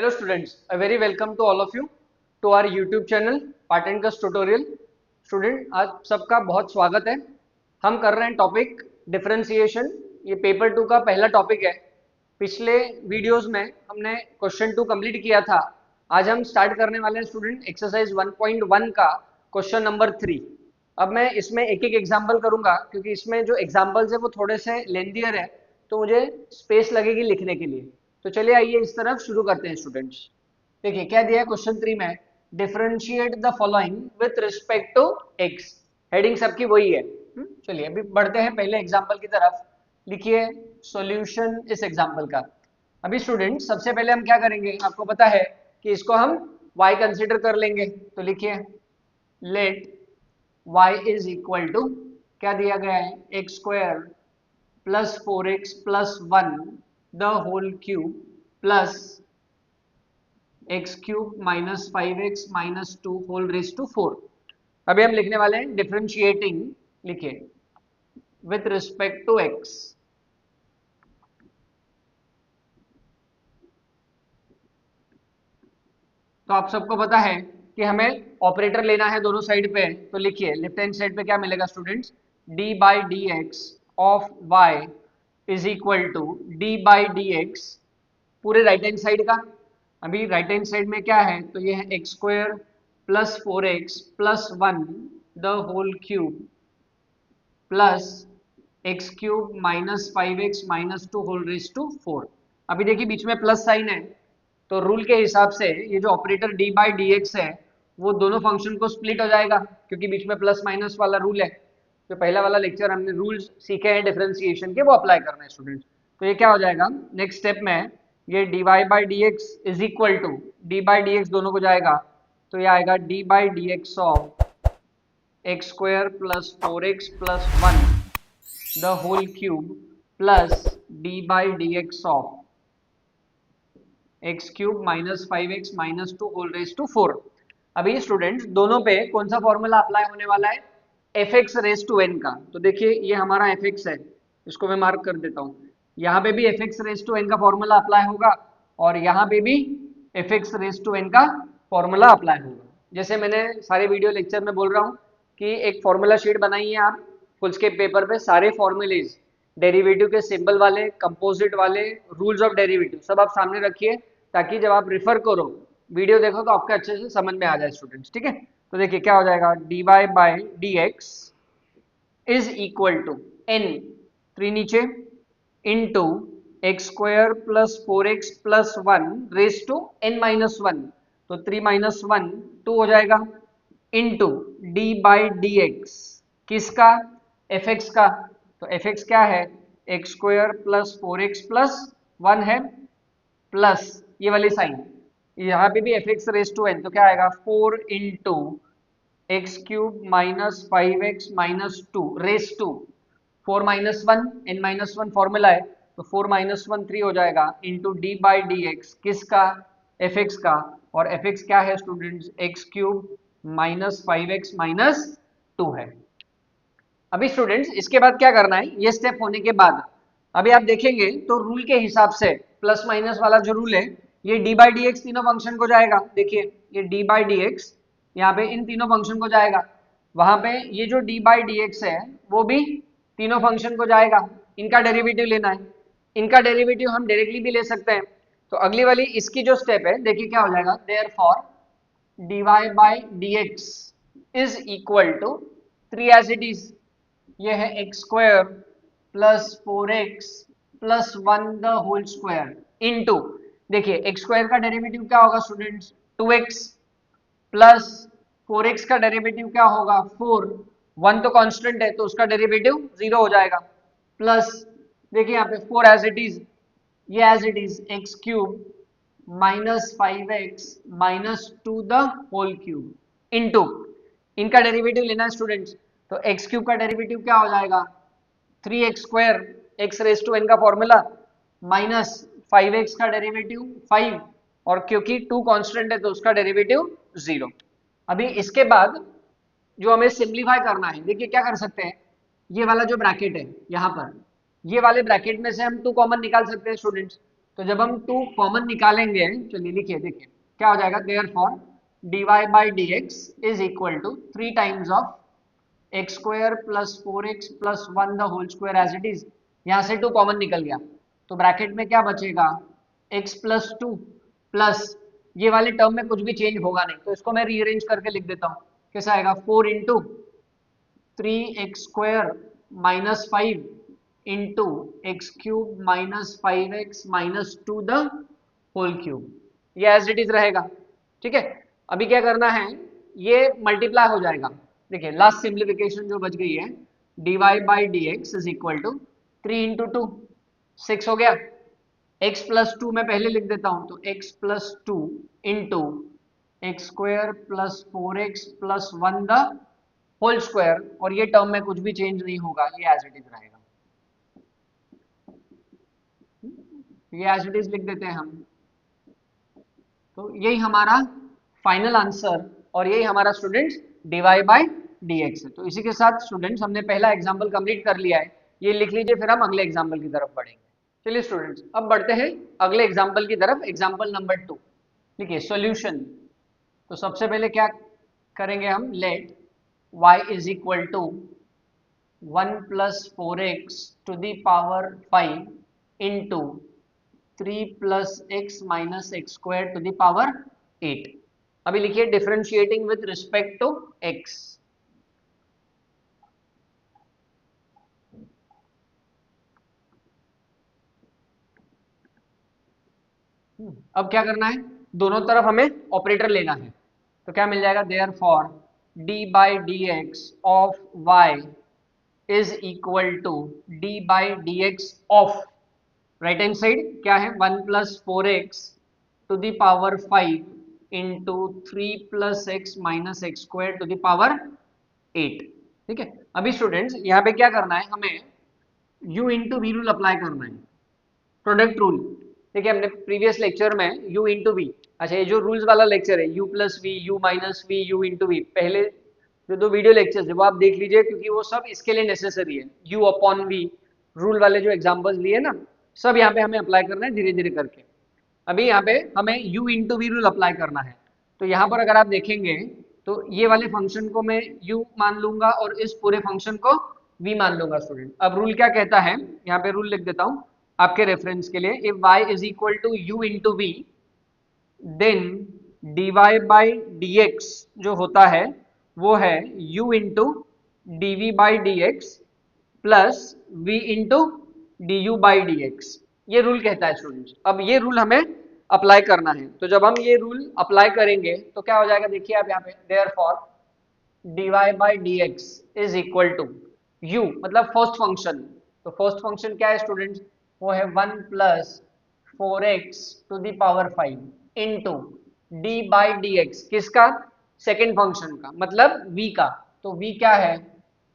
Hello students, a very welcome to all of you to our YouTube channel Spartacus Tutorial. Student आज सबका बहुत स्वागत है। हम कर रहे हैं टॉपिक डिफरेंशिएशन। ये पेपर 2 का पहला टॉपिक है। पिछले वीडियोस में हमने क्वेश्चन 2 कंप्लीट किया था। आज हम स्टार्ट करने वाले हैं स्टूडेंट एक्सरसाइज 1.1 का क्वेश्चन नंबर 3। अब मैं इसमें एक एक एग्जाम्पल करूंगा क्योंकि इसमें जो एग्जाम्पल्स है वो थोड़े से लेंथियर है, तो मुझे स्पेस लगेगी लिखने के लिए। तो चलिए आइए इस तरफ शुरू करते हैं स्टूडेंट्स। देखिए क्या दिया है क्वेश्चन 3 में, differentiate the following with respect to x. Heading सबकी वही है। चलिए अभी बढ़ते हैं पहले एग्जाम्पल की तरफ। लिखिए सॉल्यूशन इस एग्जाम्पल का। अभी स्टूडेंट सबसे पहले हम क्या करेंगे, आपको पता है कि इसको हम y कंसिडर कर लेंगे। तो लिखिए let y is equal to क्या दिया गया है, x square plus 4x plus 1 the whole cube plus x cube minus 5x minus 2 whole raise to 4। अभी हम लिखने वाले हैं डिफरेंशिएटिंग, लिखिए विथ रिस्पेक्ट टू x। तो आप सबको पता है कि हमें ऑपरेटर लेना है दोनों साइड पे। तो लिखिए लेफ्ट हैंड साइड पे क्या मिलेगा students, d by d x of y is equal to d by d x पूरे राइट हैंड साइड का। अभी राइट हैंड साइड में क्या है, तो ये है x square plus 4x plus 1 the whole cube plus x cube minus 5x minus 2 whole raise to 4। अभी देखिए बीच में प्लस साइन है, तो रूल के हिसाब से ये जो operator d by d x है वो दोनों फंक्शन को स्प्लिट हो जाएगा, क्योंकि बीच में प्लस माइनस वाला रूल है। जो पहला वाला लेक्चर हमने रूल्स सीखे हैं डिफरेंशिएशन के, वो अप्लाई करना है स्टूडेंट। तो ये क्या हो जाएगा नेक्स्ट स्टेप में, ये dy by d x is equal to d by d x दोनों को जाएगा, तो ये आएगा d by d x of x square plus 4x plus 1 the whole cube plus d by d x of x cube minus 5x minus 2 whole raise to 4। अभी students दोनों पे कौन सा फॉर्मूला अप्लाई होने वाला है, f x raise to n का। तो देखिए ये हमारा एफ एक्स है, इसको मैं मार्क कर देता हूँ। यहाँ पे भी f x raise to n का फॉर्मूला अप्लाई होगा और यहाँ पे भी f x raise to n का फॉर्मूला अप्लाई होगा। जैसे मैंने सारे वीडियो लेक्चर में बोल रहा हूँ कि एक फॉर्मूला शीट बनाइए आप फुल स्केप पेपर पे, सारे फॉर्मूलेज डेरिवेटिव के सिंबल वाले, कंपोजिट वाले, रूल्स ऑफ डेरिवेटिव सब आप सामने रखिए, ताकि जब आप रिफर करो वीडियो देखो तो आपके अच्छे से समझ में आ जाए स्टूडेंट्स। ठीक है, तो देखिए क्या हो जाएगा, d y by d x is equal to n 3 नीचे into x square plus 4x plus 1 raise to n minus 1, तो 3 माइनस 1 2 हो जाएगा, into d by d x किसका, एफ एक्स का। तो एफ एक्स क्या है, x square plus 4x plus 1 है प्लस ये वाली साइन, यहाँ पे भी f x raise to n, तो क्या आएगा 4 into x cube minus 5x minus 2 raise to 4 minus 1 n minus 1 formula है, तो 4 माइनस 1 3 हो जाएगा, into d by d x किसका, एफ एक्स का। और एफ एक्स क्या है students, x cube minus 5x minus 2 है। अभी स्टूडेंट्स इसके बाद क्या करना है, ये स्टेप होने के बाद अभी आप देखेंगे तो रूल के हिसाब से प्लस माइनस वाला जो रूल है, ये डी बाई डी एक्स तीनों फंक्शन को जाएगा। देखिए ये डी बाई डी एक्स यहाँ पे इन तीनों फंक्शन को जाएगा, वहां पे ये जो डी बाई डी एक्स है वो भी तीनों फंक्शन को जाएगा। इनका डेरिवेटिव लेना है, इनका डेरिवेटिव हम डायरेक्टली भी ले सकते हैं। तो अगली वाली इसकी जो स्टेप है, देखिए क्या हो जाएगा, therefore d y by d x is equal to 3 as it is, ये है x square plus 4x plus 1 the whole square into, देखिए एक्स स्क्वायर का डेरिवेटिव क्या होगा स्टूडेंट्स 2x प्लस 4x का डेरिवेटिव क्या होगा 4, 1 तो कांस्टेंट है तो उसका डेरिवेटिव 0 हो जाएगा, प्लस देखिए यहाँ पे 4 एज इट इज, ये as it is x cube minus 5x minus 2 the whole cube into, इनका डेरिवेटिव लेना है स्टूडेंट्स। तो एक्स क्यूब का डेरिवेटिव क्या हो जाएगा 3x square x raise to n का फॉर्मूला माइनस 5x का डेरिवेटिव 5, और क्योंकि 2 कांस्टेंट है तो उसका डेरिवेटिव 0। अभी इसके बाद जो हमें सिंप्लीफाई करना है, देखिए क्या कर सकते हैं, ये वाला जो ब्रैकेट है यहाँ पर, ये वाले ब्रैकेट में से हम 2 कॉमन निकाल सकते हैं स्टूडेंट्स। तो जब हम 2 कॉमन निकालेंगे, चलिए लिखिए, देखिए क्या हो जाएगा, therefore d y by d x is equal to 3 times of x square plus 4x plus 1 the whole square as it is. यहाँ से 2 कॉमन निकल गया, तो ब्रैकेट में क्या बचेगा, x प्लस 2 प्लस ये वाले टर्म में कुछ भी चेंज होगा नहीं, तो इसको मैं रीअरेंज करके लिख देता हूँ। कैसा आएगा, 4 into 3x square minus 5 into x cube minus 5x minus 2 the whole cube, ये एज इट इज रहेगा। ठीक है, अभी क्या करना है, ये मल्टीप्लाई हो जाएगा। देखिए लास्ट सिंप्लीफिकेशन जो बच गई है, d y by d x is equal to 3 into 2 6 हो गया, x प्लस 2 मैं पहले लिख देता हूं, तो x plus 2 into x square plus 4x plus 1 the whole square, और ये टर्म में कुछ भी चेंज नहीं होगा, ये एज इट इज रहेगा। ये एज इट इज लिख देते हैं हम। तो यही हमारा फाइनल आंसर और यही हमारा स्टूडेंट्स dy बाई dx है। तो इसी के साथ स्टूडेंट्स हमने पहला एग्जाम्पल कंप्लीट कर लिया है, ये लिख लीजिए, फिर हम अगले एग्जाम्पल की तरफ बढ़ेंगे। चलिए स्टूडेंट्स अब बढ़ते हैं अगले एग्जाम्पल की तरफ, एग्जाम्पल नंबर 2। देखिए सॉल्यूशन, तो सबसे पहले क्या करेंगे हम, let y is equal to 1 plus 4x to the power 5 into 3 plus x minus x square to the power 8। अभी लिखिए differentiating with respect to x। अब क्या करना है, दोनों तरफ हमें ऑपरेटर लेना है, तो क्या मिल जाएगा, therefore d by d x of y is equal to d by d x of right hand side क्या है, 1 plus 4x to the power 5 into 3 plus x minus x square to the power 8। ठीक है, अभी students यहाँ पे क्या करना है, हमें u into v rule apply करना है, प्रोडक्ट रूल। देखिए हमने प्रीवियस लेक्चर में u इंटू वी, अच्छा ये जो रूल्स वाला लेक्चर है, u plus v, u minus v, u into v, पहले जो 2 वीडियो लेक्चर्स है वो आप देख लीजिए, क्योंकि वो सब इसके लिए नेसेसरी है। u अपॉन वी रूल वाले जो एग्जाम्पल्स लिए ना, सब यहाँ पे हमें अप्लाई करना है धीरे धीरे करके। अभी यहाँ पे हमें u into v rule apply करना है, तो यहाँ पर अगर आप देखेंगे तो ये वाले फंक्शन को मैं u मान लूंगा और इस पूरे फंक्शन को v मान लूंगा स्टूडेंट। अब रूल क्या कहता है, यहाँ पे रूल लिख देता हूँ आपके रेफरेंस के लिए, if y is equal to u into v then dy by dx जो होता है वो है u into dv by dx plus v into du by dx। ये रूल कहता है स्टूडेंट्स। अब ये रूल हमें अप्लाई करना है, तो जब हम ये रूल अप्लाई करेंगे तो क्या हो जाएगा, देखिए आप यहाँ पे, therefore dy by dx is equal to u मतलब फर्स्ट फंक्शन, तो फर्स्ट फंक्शन क्या है स्टूडेंट्स, वो है 1 plus 4x to the power 5 into d by d x, किसका, सेकेंड फंक्शन का, मतलब v का, तो v क्या है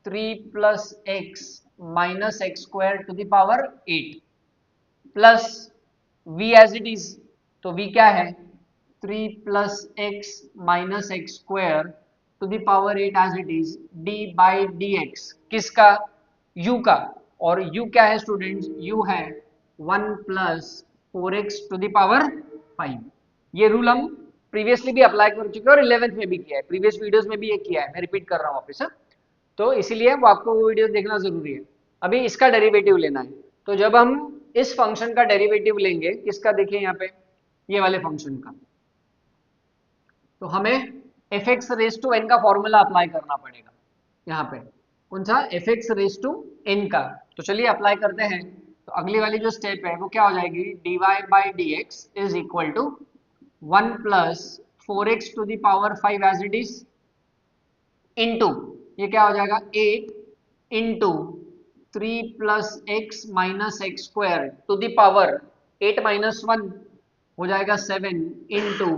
3 plus x minus x square to the power 8 plus v as it is, तो v क्या है 3 plus x minus x square to the power 8 as it is d by d x, किसका, u का, और u क्या है students, u है 1 plus 4x to the power 5। ये रूल हम प्रीवियसली भी अप्लाई कर चुके हैं और 11th में भी किया है, प्रीवियस वीडियोस में भी ये किया है, मैं रिपीट कर रहा हूँ वापस। तो इसीलिए वो आपको वो वीडियो देखना जरूरी है। अभी इसका डेरिवेटिव लेना है, तो जब हम इस फंक्शन का डेरिवेटिव लेंगे, किसका, देखिए यहाँ पे ये वाले फंक्शन का, तो हमें f x race to n का फॉर्मूला अप्लाई करना पड़ेगा यहाँ पे, कौन सा, f x race to n का। तो चलिए अप्लाई करते हैं। तो अगली वाली जो स्टेप है वो क्या हो जाएगी, d y by d x is equal to 1 plus 4x to the power 5 as it is into, ये क्या हो जाएगा 8 into 3 plus x minus x square to the power 8 minus 1 हो जाएगा 7 into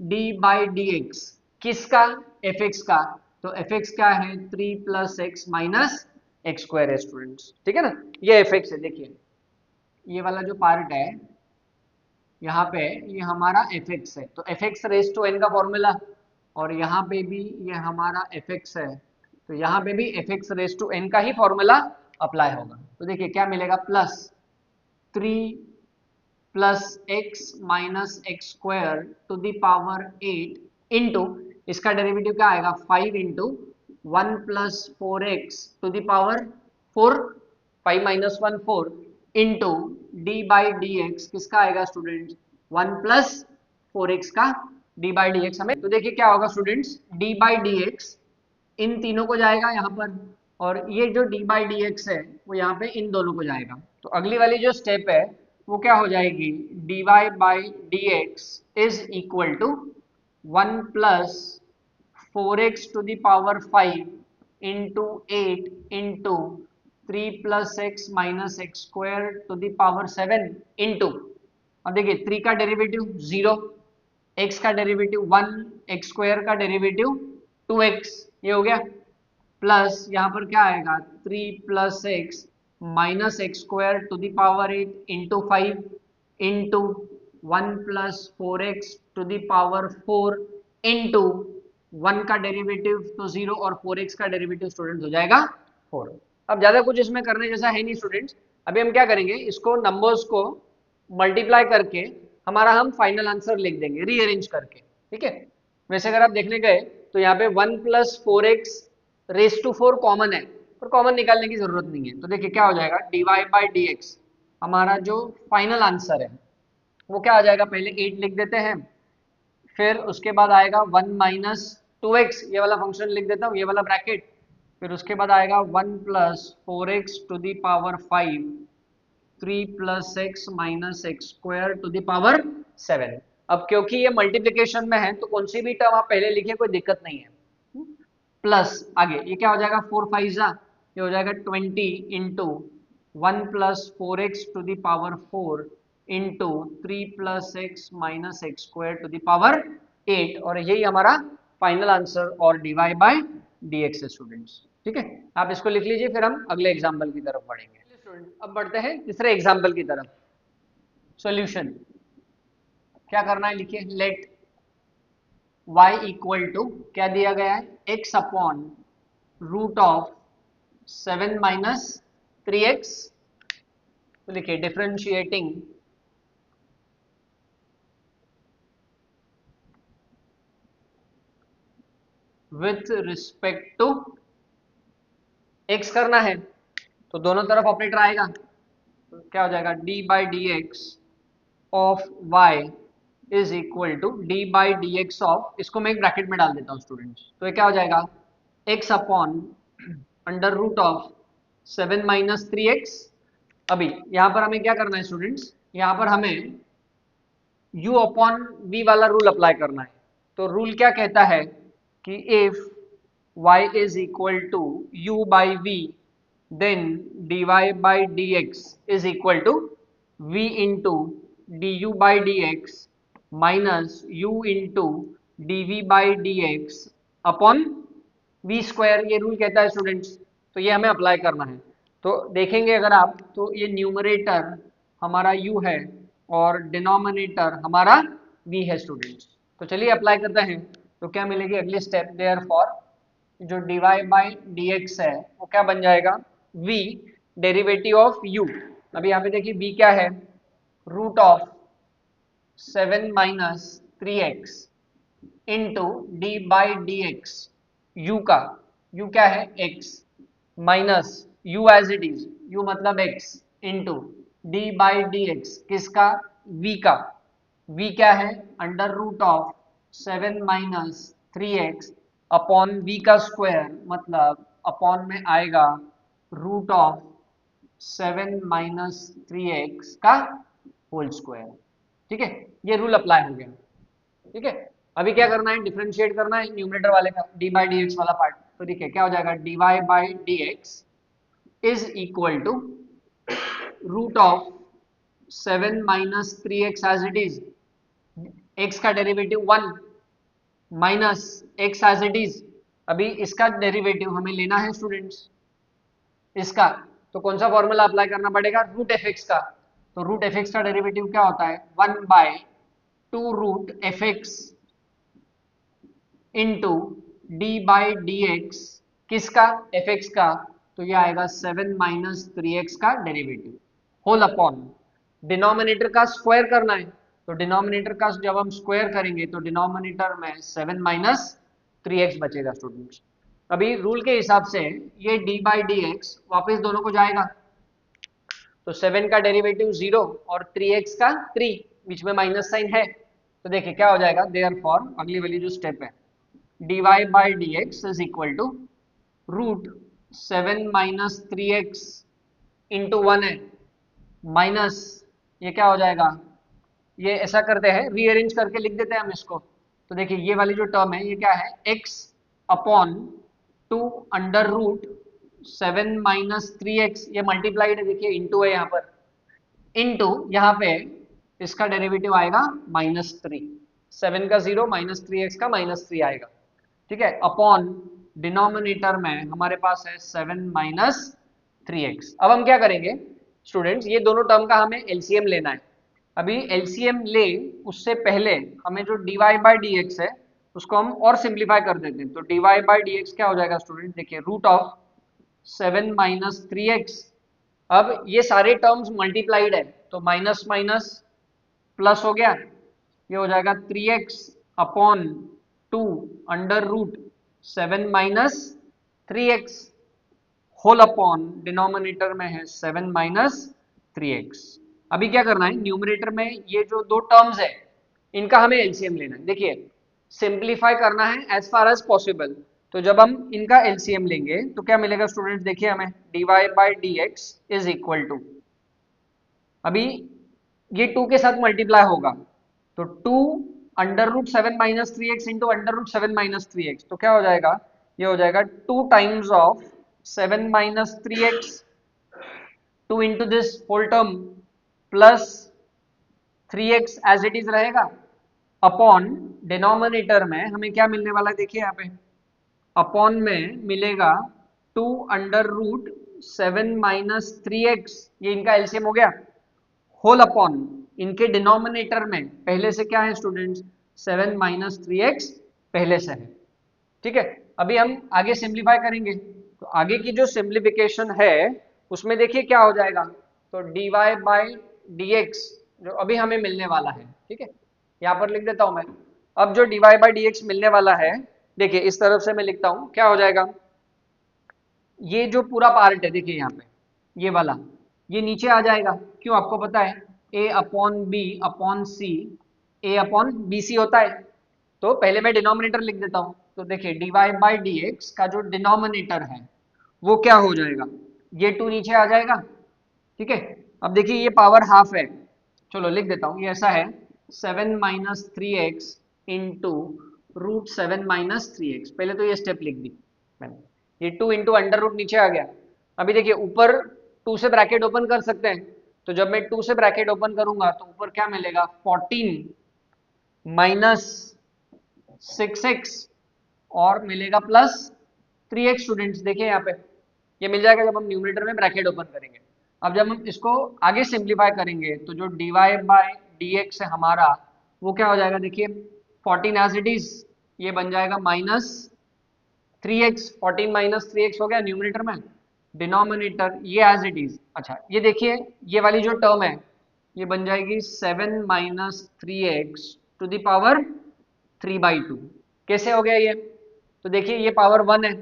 d by d x, किसका, f x का, तो f x क्या है 3 plus x minus x square है स्टूडेंट्स। ठीक है ना, ये एफ एक्स है। देखिए ये वाला जो पार्ट है यहाँ पे, ये हमारा एफ एक्स है, तो f x race to n का फॉर्मूला, और यहाँ पे भी ये हमारा एफ एक्स है, तो यहाँ पे भी f x race to n का ही फॉर्मूला अप्लाई होगा। तो देखिए क्या मिलेगा, plus 3 plus x minus x square to the power 8 into, इसका डेरिवेटिव क्या आएगा 5 into 1 plus 4x to the power 4, 5 minus 1 4 into d by d x किसका आएगा स्टूडेंट्स 1 प्लस 4x का डी बाई डी एक्स। हमें तो देखिए क्या होगा students, d by d x इन तीनों को जाएगा यहाँ पर, और ये जो डी बाई डी एक्स है वो यहाँ पे इन दोनों को जाएगा। तो अगली वाली जो स्टेप है वो क्या हो जाएगी, d y by d x is equal to 1 plus 4x to the power 5 into 8 into 3 plus x minus x square to the power 7 into, अब देखिए 3 का डेरिवेटिव 0, x का डेरिवेटिव 1, एक्स स्क्वायर का डेरिवेटिव 2x, ये हो गया, plus यहाँ पर क्या आएगा 3 plus x minus x square to the power 8 into 5 into 1 plus 4x to the power 4 into 1 का डेरिवेटिव तो 0 और 4x का डेरिवेटिव स्टूडेंट्स हो जाएगा 4। अब ज्यादा कुछ इसमें करने जैसा है नहीं स्टूडेंट्स, अभी हम क्या करेंगे, इसको नंबर्स को मल्टीप्लाई करके हमारा हम फाइनल आंसर लिख देंगे रीअरेंज करके, ठीक है। वैसे अगर आप देखने गए तो यहाँ पे 1 plus 4x race to 4 common है, पर कॉमन निकालने की जरूरत नहीं है। तो देखिए क्या हो जाएगा, d y by d x हमारा जो फाइनल आंसर है वो क्या आ जाएगा, पहले 8 लिख देते हैं, फिर उसके बाद आएगा 1 माइनस 2x, ये वाला फंक्शन लिख देता हूँ, ये वाला ब्रैकेट, फिर उसके बाद आएगा 1 plus 4x to the power 5 3 plus x minus x square to the power 7। अब क्योंकि ये मल्टीप्लिकेशन में है तो कौन सी भी टर्म आप पहले लिखिए, कोई दिक्कत नहीं है, प्लस आगे ये क्या हो जाएगा 4 5 ये हो जाएगा 20 into 1 plus 4x to the power 4 into 3 plus x minus x square to the power 8, और यही हमारा फाइनल आंसर और d y by d x है स्टूडेंट्स, ठीक है। आप इसको लिख लीजिए, फिर हम अगले एग्जाम्पल की तरफ बढ़ेंगे। अब बढ़ते हैं तीसरे एग्जाम्पल की तरफ। सॉल्यूशन क्या करना है, लिखिए लेट y इक्वल टू क्या दिया गया है, x upon root of 7 minus 3x, तो लिखिए differentiating with respect to x करना है, तो दोनों तरफ ऑपरेटर आएगा, तो क्या हो जाएगा d by d x of y is equal to d by d x of, इसको मैं एक ब्रैकेट में डाल देता हूँ स्टूडेंट्स, तो ये क्या हो जाएगा x upon under root of 7 minus 3x। अभी यहाँ पर हमें क्या करना है स्टूडेंट्स, यहाँ पर हमें u अपॉन v वाला रूल अप्लाई करना है। तो रूल क्या कहता है कि if y is equal to u by v then dy by dx is equal to v into du by dx minus u into dv by dx upon v square, ये rule कहता है students. तो ये हमें apply करना है, तो देखेंगे अगर आप, तो ये न्यूमरेटर हमारा u है और डिनोमिनेटर हमारा v है स्टूडेंट्स। तो चलिए अप्लाई करते हैं, तो क्या मिलेगी अगली स्टेप, देयरफॉर जो dy बाई dx है वो क्या बन जाएगा, v डेरिवेटिव ऑफ u। अभी यहाँ पे देखिए v क्या है, root of 7 minus 3x into d by d x, u का, यू क्या है x, minus u as it is, u मतलब x into d by d x किसका, v का, v क्या है under root of 7 minus 3x upon v का square, मतलब अपॉन में आएगा रूट ऑफ 7 माइनस 3x का होल स्क्वायर, ठीक है। ये रूल अप्लाई हो गया, ठीक है। अभी क्या करना है, डिफरेंशिएट करना है न्यूमरेटर वाले का, डी बाई डी एक्स वाला पार्ट। तो देखिए क्या हो जाएगा, d y by d x is equal to root of 7 minus 3x as it is, x का derivative 1 minus x as it is. अभी इसका डेरिवेटिव हमें लेना है स्टूडेंट्स, इसका, तो कौन सा फॉर्मूला अप्लाई करना पड़ेगा, रूट एफ एक्स का। तो रूट एफ एक्स का डेरिवेटिव क्या होता है, 1 by 2 root f x into d by d x किसका, एफ का, तो ये आएगा 7 माइनस 3x का डेरिवेटिव होल अपॉन डिनोमिनेटर का स्क्वायर करना है, तो डिनोमिनेटर का जब हम स्क्वायर करेंगे तो डिनोमिनेटर में 7 माइनस 3x बचेगा स्टूडेंट्स। अभी रूल के हिसाब से ये d बाई डी एक्स वापिस दोनों को जाएगा, तो 7 का डेरिवेटिव 0 और 3x का 3, बीच में माइनस साइन है, तो देखिए क्या हो जाएगा, देयरफॉर अगली वाली जो स्टेप है dy by d x is equal to root 7 minus 3x into 1 है, माइनस ये क्या हो जाएगा, ये ऐसा करते हैं रीअरेंज करके लिख देते हैं हम इसको, तो देखिए ये वाली जो टर्म है ये क्या है, x upon 2 under root 7 minus 3x, ये मल्टीप्लाइड है, देखिए इंटू है यहाँ पर, इंटू यहाँ पे इसका डेरिवेटिव आएगा -3, 7 का 0 -3x का -3 आएगा, ठीक है, अपॉन डिनोमिनेटर में हमारे पास है 7 माइनस 3x। अब हम क्या करेंगे स्टूडेंट्स, ये दोनों टर्म का हमें एलसीएम लेना है। अभी एलसीएम ले उससे पहले हमें जो dy बाई डी एक्स है उसको हम और सिंप्लीफाई कर देते हैं, तो dy बाई डी एक्स क्या हो जाएगा स्टूडेंट, देखिए रूट ऑफ 7 माइनस 3x, अब ये सारे टर्म्स मल्टीप्लाइड है तो माइनस माइनस प्लस हो गया, ये हो जाएगा 3x upon 2 under root 7 minus 3x whole upon denominator में है 7 माइनस 3x। अभी क्या करना है, न्यूमरेटर में ये जो दो टर्म्स है इनका हमें एलसीएम लेना है, देखिए सिंप्लीफाई करना है एज फार एज पॉसिबल, तो जब हम इनका एलसीएम लेंगे तो क्या मिलेगा स्टूडेंट्स, देखिए हमें dy by d x is equal to, अभी ये 2 के साथ मल्टीप्लाई होगा तो 2 under root 7 minus 3x into under root 7 minus 3x, तो क्या हो जाएगा, ये हो जाएगा 2 times of 7 minus 3x, 2 into this whole term plus 3x as it is रहेगा, अपॉन डिनोमिनेटर में हमें क्या मिलने वाला है, देखिए यहाँ पे अपॉन में मिलेगा 2 अंडर रूट 7 माइनस 3x, ये इनका एलसीएम हो गया, होल अपॉन इनके डिनोमिनेटर में पहले से क्या है स्टूडेंट्स, 7 माइनस 3x पहले से है, ठीक है। अभी हम आगे सिंप्लीफाई करेंगे, तो आगे की जो सिंप्लीफिकेशन है उसमें देखिए क्या हो जाएगा, तो dy बाई डी एक्स जो अभी हमें मिलने वाला है, ठीक है, यहाँ पर लिख देता हूं मैं, अब जो dy बाई डी एक्स मिलने वाला है, देखिए इस तरफ से मैं लिखता हूं, क्या हो जाएगा, ये जो पूरा पार्ट है देखिए यहाँ पे ये वाला, ये नीचे आ जाएगा, क्यों, आपको पता है a upon b upon c, a upon b c होता है, तो पहले मैं डिनोमिनेटर लिख देता हूँ, तो देखिए dy बाई डी एक्स का जो डिनोमिनेटर है वो क्या हो जाएगा, ये 2 नीचे आ जाएगा, ठीक है। अब देखिए ये पावर हाफ है, चलो लिख देता हूँ, ये ऐसा है 7 minus 3x into root 7 minus 3x, पहले तो ये स्टेप लिख दी मैंने, ये 2 इंटू अंडर रूट नीचे आ गया, अभी देखिए ऊपर 2 से ब्रैकेट ओपन कर सकते हैं, तो जब मैं 2 से ब्रैकेट ओपन करूंगा तो ऊपर क्या मिलेगा, 14 माइनस 6x और मिलेगा प्लस 3x स्टूडेंट्स, देखिए यहाँ पे ये मिल जाएगा जब हम न्यूमरेटर में ब्रैकेट ओपन करेंगे। अब जब हम इसको आगे सिंप्लीफाई करेंगे तो जो dy बाई डी एक्स है हमारा वो क्या हो जाएगा, देखिए 14 एज इट इज, ये बन जाएगा माइनस 3x, 14 माइनस 3x हो गया न्यूमरेटर में, डिनोमिनेटर ये एज इट इज, अच्छा ये देखिए ये वाली जो टर्म है ये बन जाएगी 7 minus 3x to the power 3/2, कैसे हो गया ये, तो देखिए ये पावर 1 है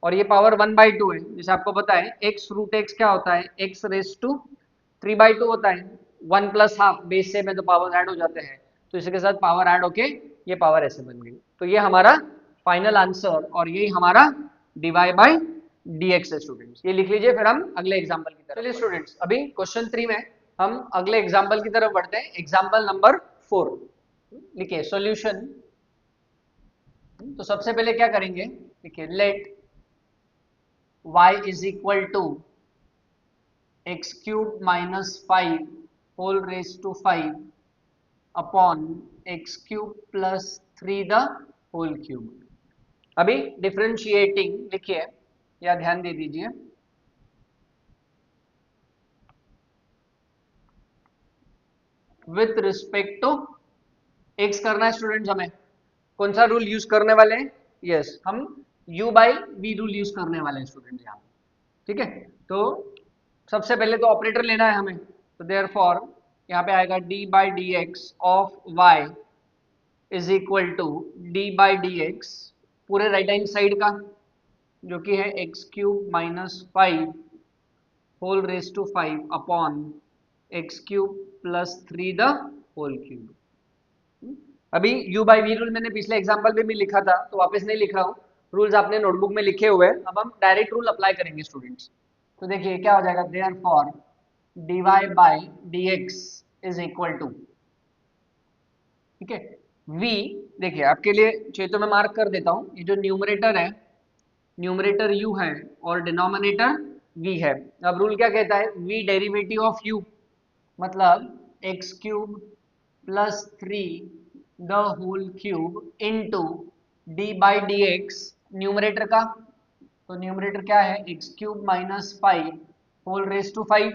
और ये पावर 1/2 है, जैसे आपको पता है x रूट x क्या होता है, x रेस टू 3/2 होता है, 1 प्लस हाफ बेस से में तो पावर ऐड हो जाते हैं, तो इसके साथ पावर ऐड होके ये पावर ऐसे बन गई, तो ये हमारा फाइनल आंसर और यही हमारा dy बाई डी एक्स है स्टूडेंट्स, ये लिख लीजिए, फिर हम अगले एग्जाम्पल की तरफ। चलिए स्टूडेंट्स अभी क्वेश्चन 3 में हम अगले एग्जाम्पल की तरफ बढ़ते हैं, एग्जाम्पल नंबर 4 लिखिए सॉल्यूशन। तो सबसे पहले क्या करेंगे, देखिए let y is equal to x cube minus 5 whole raise to 5 upon x cube plus 3 the whole cube. अभी डिफरेंशिएटिंग लिखिए या ध्यान दे दीजिए, विथ रिस्पेक्ट टू एक्स करना है स्टूडेंट्स, हमें कौन सा रूल यूज करने वाले हैं, यस हम u by v rule use करने वाले हैं स्टूडेंट्स यहाँ, ठीक है। तो सबसे पहले तो ऑपरेटर लेना है हमें, तो देयरफॉर यहाँ पे आएगा d by d x of y is equal to d by d x पूरे राइट हैंड साइड का जो कि है x cube minus 5 whole raise to 5 upon x cube plus 3 the whole cube. अभी u बाई वी रूल मैंने पिछले example में भी लिखा था तो वापस नहीं लिख रहा हूँ, रूल्स आपने नोटबुक में लिखे हुए हैं। अब हम डायरेक्ट रूल अप्लाई करेंगे स्टूडेंट्स। तो देखिए क्या हो जाएगा, therefore dy by dx is equal to, ठीक है, v, देखिए आपके लिए चाहिए तो मैं मार्क कर देता हूँ, ये जो न्यूमरेटर है, न्यूमरेटर u है और डिनोमिनेटर v है। अब रूल क्या कहता है, v डेरिवेटिव ऑफ u मतलब x cube plus 3 the whole cube into d by d x numerator का, तो न्यूमरेटर क्या है x cube minus 5 whole raise to 5,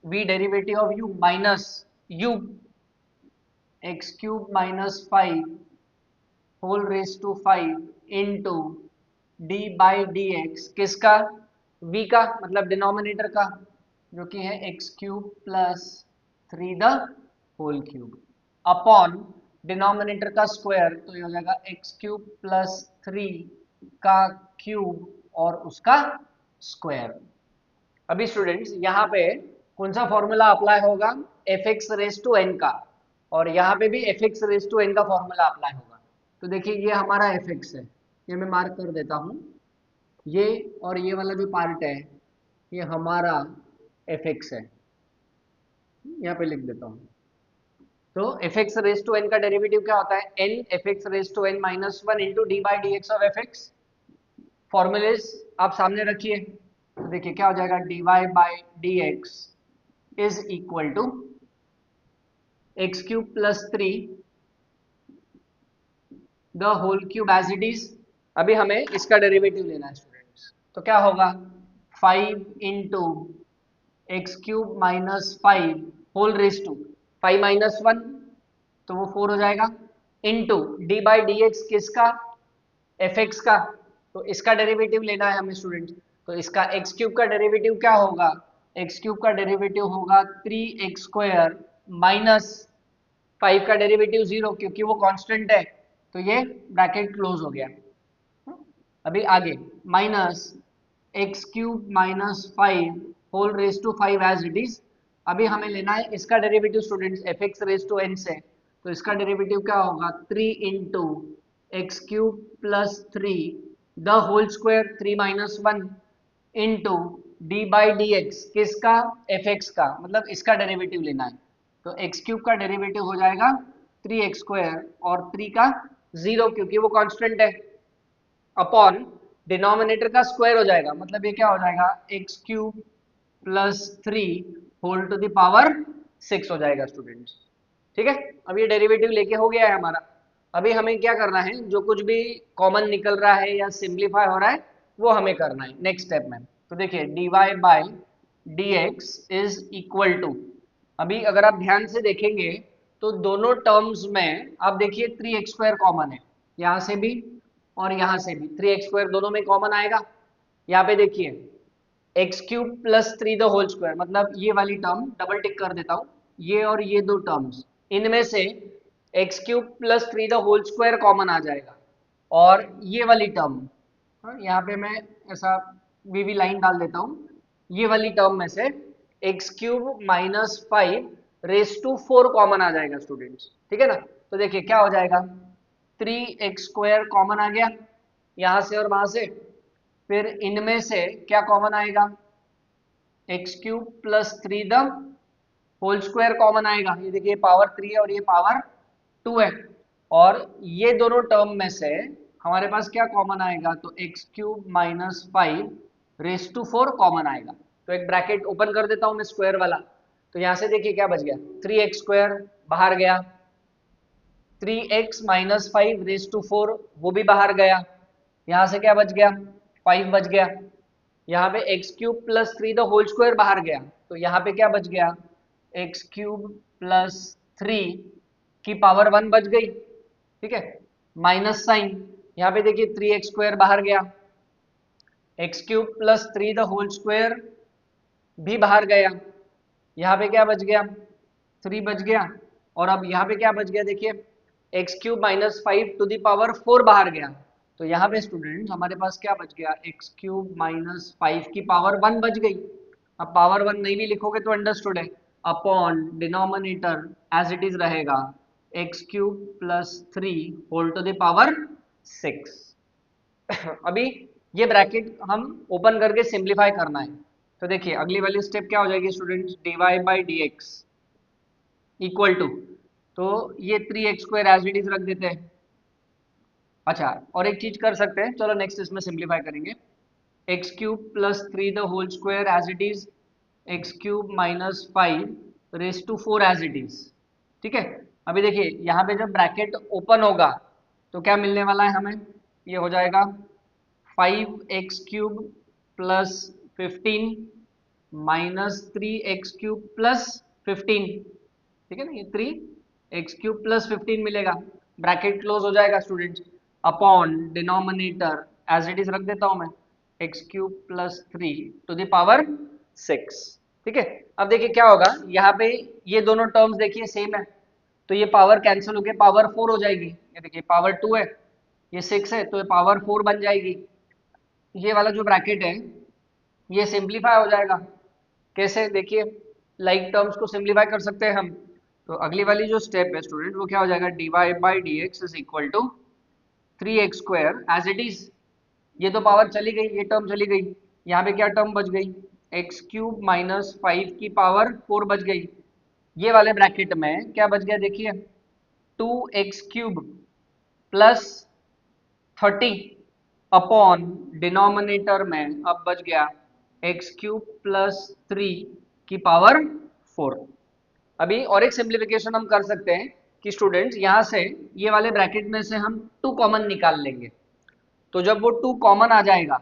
v derivative of u minus u x cube minus 5 whole raise to 5 into d by d x किसका, v का मतलब denominator का जो कि है x cube plus 3 the whole cube upon denominator का स्क्वायर, तो ये हो जाएगा एक्स क्यूब प्लस 3 का क्यूब और उसका स्क्वायर। अभी स्टूडेंट्स यहाँ पे कौन सा फॉर्मूला अप्लाई होगा, f x raise to n का, और यहाँ पे भी f x raise to n का फॉर्मूला अप्लाई होगा। तो देखिए ये हमारा एफ एक्स है, ये मैं मार्क कर देता हूँ, ये और ये वाला जो पार्ट है ये हमारा एफ एक्स है, यहाँ पे लिख देता हूँ। तो f x raise to n का डेरिवेटिव क्या होता है, n f x raise to n minus 1 into d by d x of f x. Formulas आप सामने रखिए, तो देखिए क्या हो जाएगा, d y by d x is equal to x cube plus 3 the whole cube as it is. अभी हमें इसका डेरिवेटिव लेना है स्टूडेंट्स, तो क्या होगा 5 into x cube minus 5 whole raise to 5 minus 1 तो वो 4 हो जाएगा, into d by d x किसका, एफ एक्स का, तो इसका डेरिवेटिव लेना है हमें स्टूडेंट्स। तो इसका एक्स क्यूब का डेरिवेटिव क्या होगा, एक्स क्यूब का डेरिवेटिव होगा 3x स्क्वायर माइनस 5 का डेरिवेटिव 0 क्योंकि वो कांस्टेंट है, तो ये ब्रैकेट क्लोज हो गया। अभी आगे minus x cube minus 5 whole raise to 5 as it is. अभी हमें लेना है इसका derivative students f x raise to n से, तो इसका डेरिवेटिव क्या होगा 3 into x cube plus 3 the whole square 3 minus 1 into d by d x किसका, एफ एक्स का, मतलब इसका डेरिवेटिव लेना है। तो एक्स क्यूब का डेरिवेटिव हो जाएगा 3x स्क्वायर और 3 का 0 क्योंकि वो कांस्टेंट है, अपॉन डिनोमिनेटर का स्क्वायर हो जाएगा, मतलब ये क्या हो जाएगा x cube plus 3 whole to the power 6 हो जाएगा स्टूडेंट्स। ठीक है, अब ये डेरिवेटिव लेके हो गया है हमारा। अभी हमें क्या करना है, जो कुछ भी कॉमन निकल रहा है या सिंप्लीफाई हो रहा है वो हमें करना है नेक्स्ट स्टेप में। तो देखिए d y by d x is equal to, अभी अगर आप ध्यान से देखेंगे तो दोनों टर्म्स में आप देखिए 3x स्क्वायर कॉमन है, यहाँ से भी और यहाँ से भी 3x स्क्वायर दोनों में कॉमन आएगा। यहाँ पे देखिए x cube plus 3 the whole square, मतलब ये वाली टर्म डबल टिक कर देता हूँ, ये और ये दो टर्म्स इनमें से x cube plus 3 the whole square common आ जाएगा, और ये वाली टर्म, यहाँ पे मैं ऐसा वी लाइन डाल देता हूँ, ये वाली टर्म में से x cube minus 5 race to 4 common आ जाएगा स्टूडेंट्स। ठीक है ना, तो देखिए क्या हो जाएगा 3x स्क्वायर कॉमन आ गया यहाँ से और वहां से, फिर इनमें से क्या कॉमन आएगा x cube plus 3 the whole square common आएगा, ये देखिए पावर 3 है और ये पावर 2 है, और ये दोनों टर्म में से हमारे पास क्या कॉमन आएगा, तो x cube minus 5 race to 4 common आएगा। तो एक ब्रैकेट ओपन कर देता हूं मैं स्क्वायर वाला, तो यहां से देखिए क्या बच गया 3x स्क्वायर बाहर गया, 3x माइनस 5 रेस टू 4 वो भी बाहर गया, यहां से क्या बच गया 5 बच गया, यहाँ पे x cube plus 3 the whole square बाहर गया, तो यहाँ पे क्या बच गया एक्स क्यूब प्लस 3 की पावर 1 बच गई। ठीक है, माइनस साइन, यहाँ पे देखिए 3x स्क्वायर बाहर गया, x cube plus 3 the whole square भी बाहर गया, यहाँ पे क्या बच गया, 3 बच गया, और अब यहाँ पे क्या बच गया देखिए, x cube minus 5 to the power 4 बाहर गया, तो यहाँ पे स्टूडेंट हमारे पास क्या बच गया, एक्स क्यूब माइनस 5 की पावर 1 बच गई। अब पावर 1 नहीं भी लिखोगे तो अंडरस्टूड है, upon denominator as it is रहेगा x cube plus 3 whole to the power 6। अभी ये ब्रैकेट हम ओपन करके सिंप्लीफाई करना है, तो देखिए अगली वाली स्टेप क्या हो जाएगी students, d y by d x equal to, तो ये 3x² एज इट इज रख देते हैं। अच्छा और एक चीज कर सकते हैं, चलो नेक्स्ट इसमें सिंप्लीफाई करेंगे, x cube plus 3 the whole square as it is x cube minus 5 raised to 4 as it is. ठीक है, अभी देखिए यहाँ पे जब ब्रैकेट ओपन होगा तो क्या मिलने वाला है हमें, ये हो जाएगा 5x³ plus 15 minus 3x³ plus 15, ठीक है ना, ये 3x³ प्लस 15 मिलेगा, ब्रैकेट क्लोज हो जाएगा students, upon denominator as it is रख देता हूं मैं, x³ plus 3 to the power 6। ठीक है, अब देखिए क्या होगा, यहाँ पे ये दोनों टर्म्स देखिए सेम है, तो ये पावर कैंसिल होकर पावर 4 हो जाएगी, ये देखिए पावर 2 है, ये 6 है, तो ये पावर 4 बन जाएगी। ये वाला जो ब्रैकेट है ये सिंप्लीफाई हो जाएगा, कैसे देखिए, लाइक टर्म्स को सिंप्लीफाई कर सकते हैं हम, तो अगली वाली जो स्टेप है स्टूडेंट वो क्या हो जाएगा, d y by d x is equal to 3x² as it is, ये तो पावर चली गई, ये टर्म चली गई, यहाँ पे क्या टर्म बच गई, x³ माइनस 5 की पावर 4 बच गई, ये वाले ब्रैकेट में क्या बच गया देखिए, 2x³ प्लस 30 अपॉन डिनोमिनेटर में अब बच गया x³ प्लस 3 की पावर 4। अभी और एक सिंप्लीफिकेशन हम कर सकते हैं कि स्टूडेंट्स यहाँ से ये वाले ब्रैकेट में से हम 2 कॉमन निकाल लेंगे, तो जब वो 2 कॉमन आ जाएगा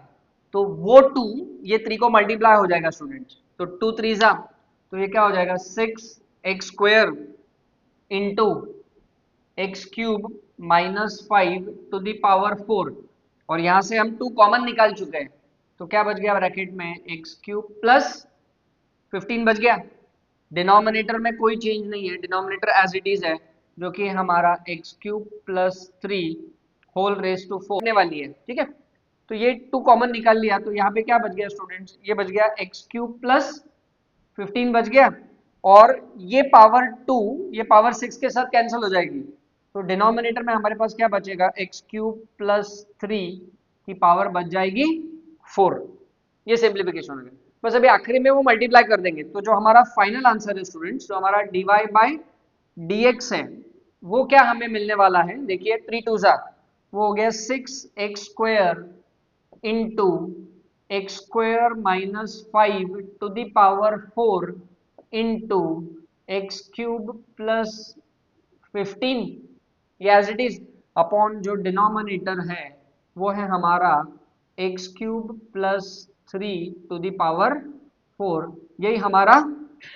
तो वो 2 ये 3 को मल्टीप्लाई हो जाएगा स्टूडेंट्स, तो 2 3 जा, तो ये क्या हो जाएगा 6x² into x³ minus 5 to the power 4, और यहाँ से हम 2 कॉमन निकाल चुके हैं, तो क्या बच गया ब्रैकेट में, x³ प्लस 15 बच गया, डिनोमिनेटर में कोई चेंज नहीं है, डिनोमिनेटर एज इट इज है, जो कि हमारा x³ plus 3 whole raise to 4 होने वाली है। ठीक है, तो ये 2 कॉमन निकाल लिया, तो यहाँ पे क्या बच गया स्टूडेंट्स, ये बच गया x³ प्लस 15 बच गया, और ये पावर 2 ये पावर 6 के साथ कैंसिल हो जाएगी, तो डिनोमिनेटर में हमारे पास क्या बचेगा, x³ प्लस 3 की पावर बच जाएगी 4। ये सिंप्लीफिकेशन हो गया, बस अभी आखिरी में वो मल्टीप्लाई कर देंगे, तो जो हमारा फाइनल आंसर है स्टूडेंट्स, जो हमारा dy बाई dx है वो क्या हमें मिलने वाला है, देखिए 3 2 जा, वो हो गया 6x² into x² minus 5 to the power 4 into x³ plus 15, ये एज इट इज, अपॉन जो डिनोमिनेटर है वो है हमारा x³ plus 3 to the power 4, यही हमारा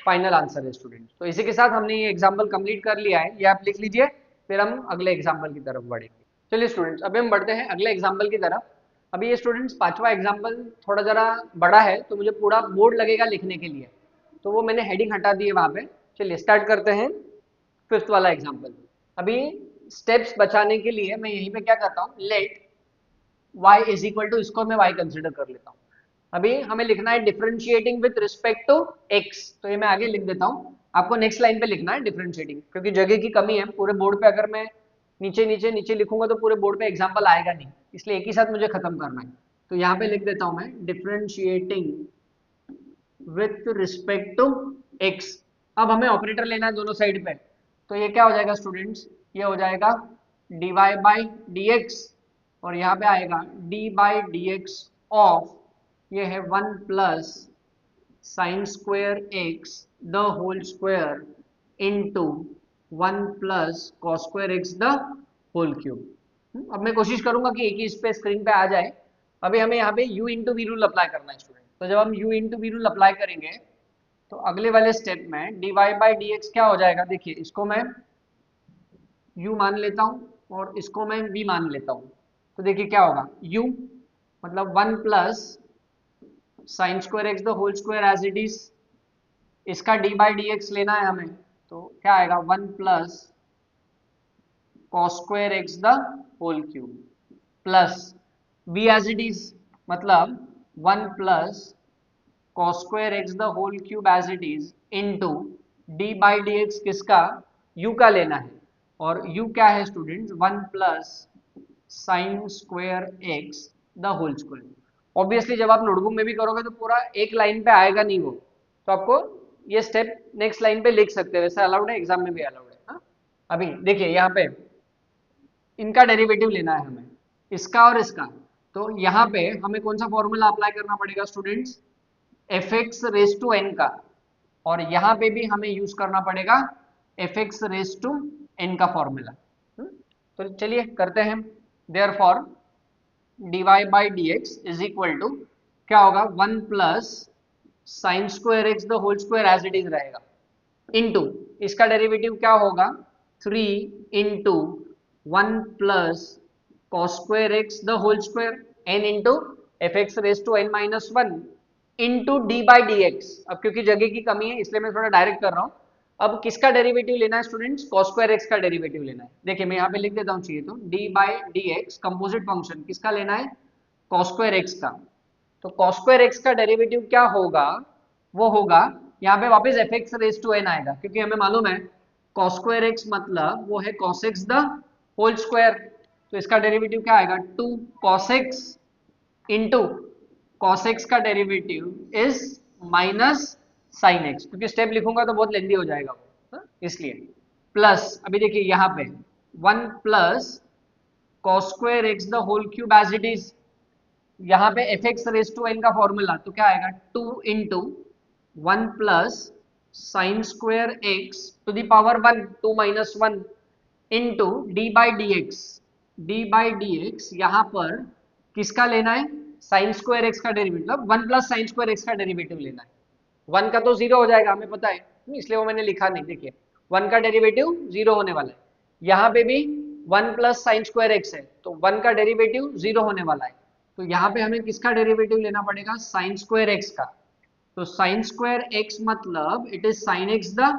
फाइनल आंसर है स्टूडेंट। तो इसी के साथ हमने ये एग्जाम्पल कंप्लीट कर लिया है, ये आप लिख लीजिए, फिर हम अगले एग्जाम्पल की तरफ बढ़ेंगे। चलिए स्टूडेंट्स अभी हम बढ़ते हैं अगले एग्जाम्पल की तरफ। अभी ये स्टूडेंट्स 5वां एग्जाम्पल थोड़ा जरा बड़ा है, तो मुझे पूरा बोर्ड लगेगा लिखने के लिए, तो वो मैंने हेडिंग हटा दी है वहाँ पे। चलिए स्टार्ट करते हैं 5th वाला एग्जाम्पल। अभी स्टेप्स बचाने के लिए मैं यहीं पे क्या करता हूँ, let y is equal to, इसको मैं y कंसिडर कर लेता हूँ। अभी हमें लिखना है differentiating with respect to x, तो ये मैं आगे लिख देता हूँ, आपको नेक्स्ट लाइन पे लिखना है डिफरेंशिएटिंग, क्योंकि जगह की कमी है पूरे बोर्ड पे, अगर मैं नीचे नीचे नीचे लिखूंगा तो पूरे बोर्ड पे एग्जाम्पल आएगा नहीं, इसलिए एक ही साथ मुझे खत्म करना है, तो यहाँ पे लिख देता हूँ मैं differentiating with respect to x। अब हमें ऑपरेटर लेना है दोनों साइड पे, तो ये क्या हो जाएगा स्टूडेंट्स, ये हो जाएगा dy बाई dx, और यहाँ पे आएगा d बाई dx ऑफ, ये है 1 plus sine square x the whole square into 1 plus cos square x the whole cube. अब मैं कोशिश करूंगा कि एक ही इस पे स्क्रीन पे आ जाए। अभी हमें यहाँ पे u into v rule apply करना है स्टूडेंट, तो जब हम u into v rule apply करेंगे तो अगले वाले स्टेप में dy बाई dx क्या हो जाएगा, देखिए इसको मैं u मान लेता हूँ और इसको मैं v मान लेता हूँ, तो देखिए क्या होगा, u मतलब 1 plus sine square x the whole square as it is इसका डी बाई डी एक्स लेना है हमें, तो क्या आएगा 1 plus cos square x the whole cube plus b as it is, मतलब 1 plus cos square x the whole cube as it is into d by d x किसका, u का लेना है, और u क्या है students 1 plus sine square x the whole square. Obviously जब आप नोटबुक में भी करोगे तो पूरा एक लाइन पे आएगा नहीं वो, तो आपको ये स्टेप नेक्स्ट लाइन पे लिख सकते हैं, वैसे अलाउड है, एग्जाम में भी अलाउड है। हाँ? अभी देखिए यहाँ पे इनका डेरिवेटिव लेना है हमें, इसका और इसका, तो यहाँ पे हमें कौन सा फॉर्मूला अप्लाई करना पड़ेगा students, f x race to n का, और यहाँ पे भी हमें यूज करना पड़ेगा f x race to n का फॉर्मूला। तो चलिए करते हैं। Therefore dy by d x is equal to क्या होगा 1 plus sine square x the whole square as it is रहेगा, इनटू इसका डेरिवेटिव क्या होगा 3 into 1 plus cos square x the whole square n into f x race to n minus 1 into d by d x. अब क्योंकि जगह की कमी है इसलिए मैं थोड़ा डायरेक्ट कर रहा हूँ। अब किसका डेरिवेटिव लेना है स्टूडेंट्स, कॉस स्क्वायर एक्स का डेरिवेटिव लेना है। देखिए मैं यहाँ पे लिख देता हूँ, चाहिए तो d by d x composite function किसका लेना है, कॉस स्क्वायर एक्स का। तो कॉस स्क्वायर एक्स का डेरिवेटिव क्या होगा, वो होगा यहाँ पे वापस f x race to n आएगा, क्योंकि हमें मालूम है कॉस स्क्वायर एक्स मतलब वो है cos x the whole square. तो इसका डेरिवेटिव क्या आएगा 2 cos x into cos x का derivative is minus sine x, क्योंकि स्टेप लिखूंगा तो बहुत लेंदी हो जाएगा वो, इसलिए प्लस अभी देखिए यहाँ पे 1 plus cos square x the whole cube as it is, यहाँ पे f x race to n का फॉर्मूला, तो क्या आएगा 2 into 1 plus sine square x to the power 1 2 minus 1 into d by d x. D by d x यहाँ पर किसका लेना है, साइन स्क्वायर एक्स का डेरिवेटिव, मतलब 1 प्लस साइन स्क्वायर एक्स का डेरिवेटिव लेना है। 1 का तो 0 हो जाएगा हमें पता है, इसलिए वो मैंने लिखा नहीं। देखिए 1 का डेरिवेटिव 0 होने वाला है, यहाँ पे भी 1 प्लस साइन स्क्वायर एक्स है, तो 1 का डेरिवेटिव 0 होने वाला है। तो यहाँ पे हमें किसका डेरिवेटिव लेना पड़ेगा, साइन स्क्वायर एक्स का। तो साइन स्क्वायर एक्स मतलब it is sine x the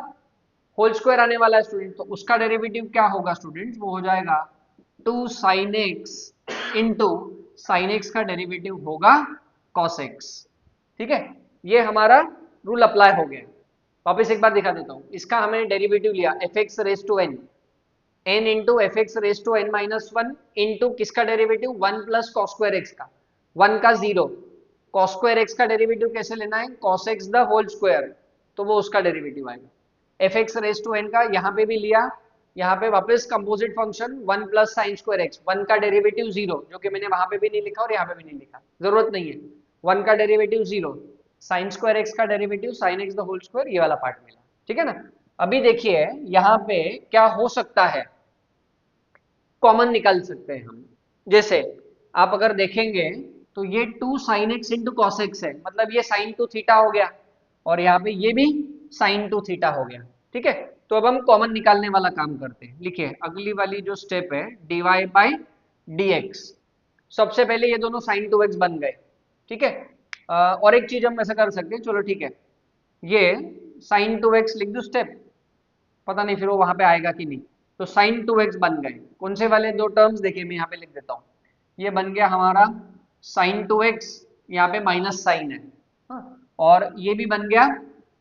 whole square आने वाला है स्टूडेंट, तो उसका डेरिवेटिव क्या होगा स्टूडेंट, वो हो जाएगा 2 sine x into sine x का डेरिवेटिव होगा कॉस एक्स। ठीक है, ये हमारा रूल अप्लाई हो गया। वापस एक बार दिखा देता हूँ, इसका हमने डेरिवेटिव लिया f x race to n, n into f x race to n minus 1 into किसका derivative 1 plus cos square x का, 1 का 0, कॉस स्क्वायर एक्स का डेरिवेटिव कैसे लेना है, cos x the whole square, तो वो उसका डेरिवेटिव आएगा। F x race to n का यहाँ पे भी लिया, यहाँ पे वापस composite function 1 plus sine square x, 1 का डेरिवेटिव 0, जो कि मैंने वहां पे भी नहीं लिखा और यहाँ पे भी नहीं लिखा, जरूरत नहीं है। 1 का डेरिवेटिव 0, साइन स्क्वायर एक्स का derivative sine x the whole square, ये वाला पार्ट मिला। ठीक है ना। अभी देखिए यहाँ पे क्या हो सकता है, कॉमन निकाल सकते हैं हम। जैसे आप अगर देखेंगे तो ये 2 sine x into cos x है, मतलब ये साइन टू थीटा हो गया, और यहाँ पे ये भी साइन टू थीटा हो गया। ठीक है, तो अब हम कॉमन निकालने वाला काम करते हैं। लिखिए अगली वाली जो स्टेप है d y by d x, सबसे पहले ये दोनों साइन टू एक्स बन गए। ठीक है, और एक चीज हम ऐसा कर सकते हैं, चलो ठीक है, ये साइन टू एक्स लिख दो स्टेप, पता नहीं फिर वो वहां पे आएगा कि नहीं। तो साइन टू एक्स बन गए, कौन से वाले दो टर्म्स, देखिए मैं यहाँ पे लिख देता हूँ, ये बन गया हमारा साइन टू एक्स, यहाँ पे माइनस साइन है, और ये भी बन गया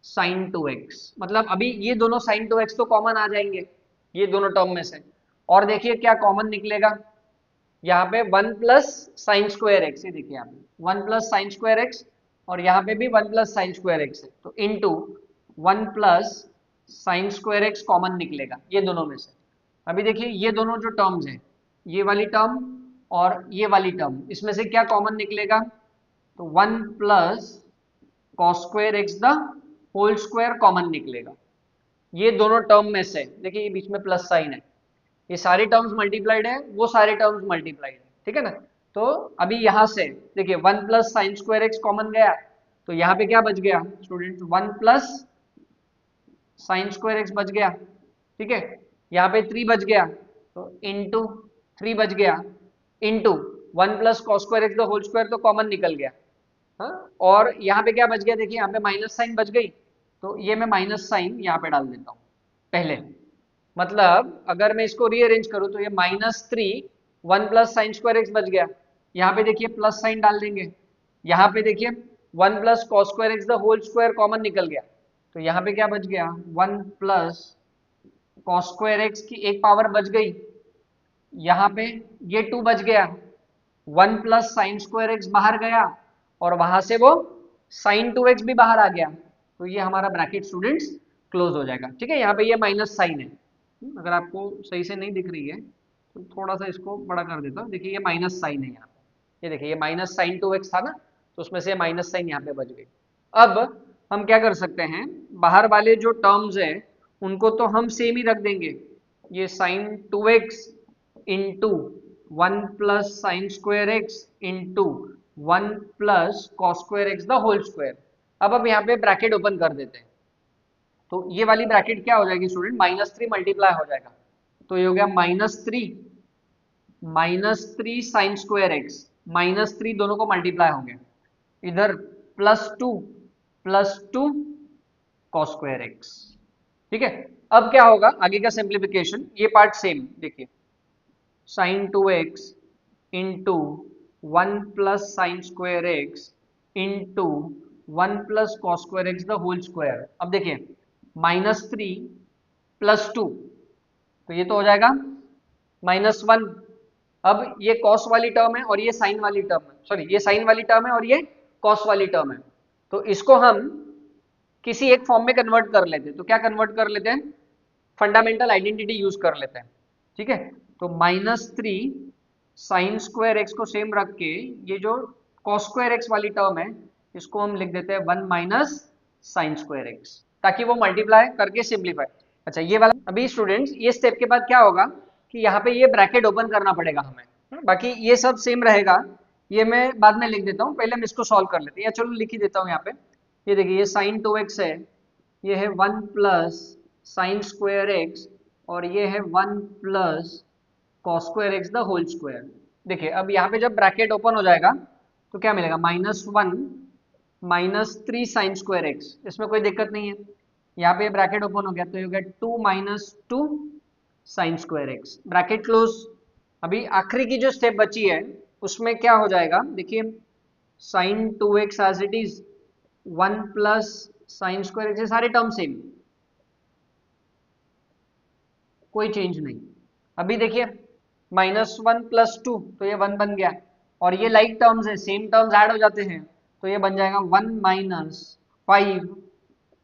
साइन टू एक्स, मतलब अभी ये दोनों साइन टू एक्स तो कॉमन आ जाएंगे ये दोनों टर्म में से। और देखिए क्या कॉमन निकलेगा, यहाँ पे 1 प्लस साइन स्क्वायर एक्स, ये देखिए यहाँ पे 1 प्लस साइन स्क्वायर एक्स, और यहाँ पे भी 1 प्लस साइन स्क्वायर एक्स है, तो into 1 plus sine square x common निकलेगा ये दोनों में से। अभी देखिए ये दोनों जो टर्म्स हैं, ये वाली टर्म और ये वाली टर्म, इसमें से क्या कॉमन निकलेगा, तो 1 plus cos square x the whole square common निकलेगा ये दोनों टर्म में से। देखिए ये बीच में प्लस साइन है, ये सारे टर्म्स मल्टीप्लाइड है, वो सारे टर्म्स मल्टीप्लाइड है। ठीक है ना। तो अभी यहाँ से देखिए 1 plus sine square x common गया, तो यहाँ पे क्या बच गया student, 1 plus sine square x बच गया। ठीक है, यहाँ पे 3 बच गया, तो इंटू 3 बच गया, into 1 plus cos square x the whole square तो कॉमन निकल गया। हाँ, और यहाँ पे क्या बच गया, देखिए यहाँ पे माइनस साइन बच गई, तो ये मैं माइनस साइन यहाँ पे डाल देता हूँ पहले। मतलब अगर मैं इसको रीअरेंज करूँ तो ये -3 1 प्लस साइन स्क्वायर एक्स बच गया। यहाँ पे देखिए प्लस साइन डाल देंगे, यहाँ पे देखिए 1 plus cos square x the whole square common निकल गया, तो यहाँ पे क्या बच गया 1 प्लस कॉस स्क्वायर एक्स की एक पावर बच गई, यहाँ पे ये 2 बच गया, 1 प्लस साइन स्क्वायर एक्स बाहर गया और वहां से वो साइन 2x भी बाहर आ गया, तो ये हमारा ब्रैकेट स्टूडेंट्स क्लोज हो जाएगा। ठीक है, यहाँ पे ये माइनस साइन है, अगर आपको सही से नहीं दिख रही है तो थोड़ा सा इसको बड़ा कर देता हूँ। देखिए ये माइनस साइन है यहाँ पे, ये देखिए ये माइनस साइन 2x था ना, तो उसमें से माइनस साइन यहाँ पे बच गई। अब हम क्या कर सकते हैं, बाहर वाले जो टर्म्स है उनको तो हम सेम ही रख देंगे, ये sine 2x into 1 plus sine square x into 1 plus cos square x the whole square. अब यहाँ पे ब्रैकेट ओपन कर देते हैं, तो ये वाली ब्रैकेट क्या हो जाएगी स्टूडेंट, -3 मल्टीप्लाई हो जाएगा, तो ये हो गया -3 साइन स्क्वायर एक्स, -3 दोनों को मल्टीप्लाई हो गया, इधर +2 कॉस स्क्वायर एक्स। ठीक है, अब क्या होगा आगे का सिंप्लीफिकेशन, ये पार्ट सेम देखिए, sine 2x into 1 plus sine square x into 1 plus cos square x the whole square. अब देखिए -3 +2, तो ये तो हो जाएगा -1। अब ये कॉस वाली टर्म है और ये साइन वाली टर्म है, सॉरी ये साइन वाली टर्म है और ये कॉस वाली टर्म है, तो इसको हम किसी एक फॉर्म में कन्वर्ट कर लेते हैं। तो क्या कन्वर्ट कर लेते हैं, फंडामेंटल आइडेंटिटी यूज कर लेते हैं। ठीक है, तो -3 साइन स्क्वायर एक्स को सेम रख के ये जो कॉस स्क्वायर एक्स वाली टर्म है इसको हम लिख देते हैं 1 माइनस साइन स्क्वायर एक्स, ताकि वो मल्टीप्लाई करके सिंप्लीफाई। अच्छा ये वाला, अभी स्टूडेंट्स ये स्टेप के बाद क्या होगा कि यहाँ पे ये ब्रैकेट ओपन करना पड़ेगा हमें, बाकी ये सब सेम रहेगा, ये मैं बाद में लिख देता हूँ, पहले हम इसको सॉल्व कर लेते हैं, या चलो लिख ही देता हूँ यहाँ पे। ये देखिए ये साइन 2x है, ये है 1 प्लस साइन स्क्वायर एक्स और ये है 1 plus cos square x the whole square. देखिए अब यहाँ पे जब ब्रैकेट ओपन हो जाएगा तो क्या मिलेगा, -1 -3 साइन स्क्वायर एक्स, इसमें कोई दिक्कत नहीं है, यहाँ पे ब्रैकेट ओपन हो गया तो ये हो गया 2 - 2 sign square x, bracket close. अभी आखिरी की जो स्टेप बची है उसमें क्या हो जाएगा, देखिए sine 2x as it is, 1 plus sine square x, सारे टर्म सेम, कोई चेंज नहीं। अभी देखिए -1 + 2, तो ये 1 बन गया, और ये लाइक टर्म्स है, सेम टर्म्स ऐड हो जाते हैं, तो ये बन जाएगा 1 - 5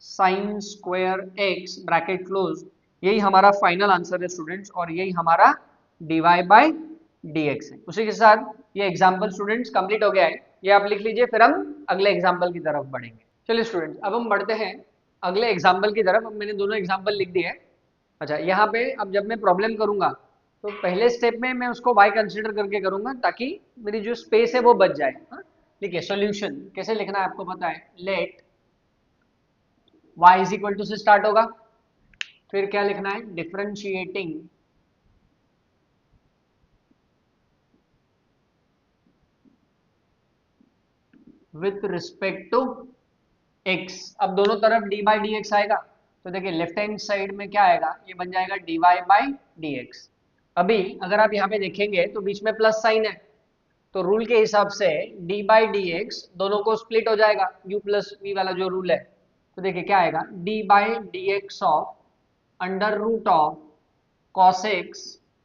sign square x, bracket close. यही हमारा फाइनल आंसर है स्टूडेंट्स, और यही हमारा dy/dx है। उसी के साथ ये एग्जाम्पल स्टूडेंट्स कंप्लीट हो गया है, ये आप लिख लीजिए, फिर हम अगले एग्जाम्पल की तरफ बढ़ेंगे। चलिए स्टूडेंट्स अब हम बढ़ते हैं अगले एग्जाम्पल की तरफ। अब मैंने दोनों एग्जाम्पल लिख दिए हैं। अच्छा यहाँ पे अब जब मैं प्रॉब्लम करूंगा तो पहले स्टेप में मैं उसको y कंसीडर करके करूंगा, ताकि मेरी जो स्पेस है वो बच जाए। देखिए सॉल्यूशन कैसे लिखना है आपको पता है, लेट y = से स्टार्ट होगा, फिर क्या लिखना है, differentiating with respect to x। अब दोनों तरफ d/dx आएगा, तो देखिए लेफ्ट हैंड साइड में क्या आएगा, ये बन जाएगा dy/dx। अभी अगर आप यहाँ पे देखेंगे तो बीच में प्लस साइन है, तो रूल के हिसाब से d/dx दोनों को स्प्लिट हो जाएगा, u + v वाला जो रूल है। तो देखिए क्या आएगा, d/dx of √ of cos x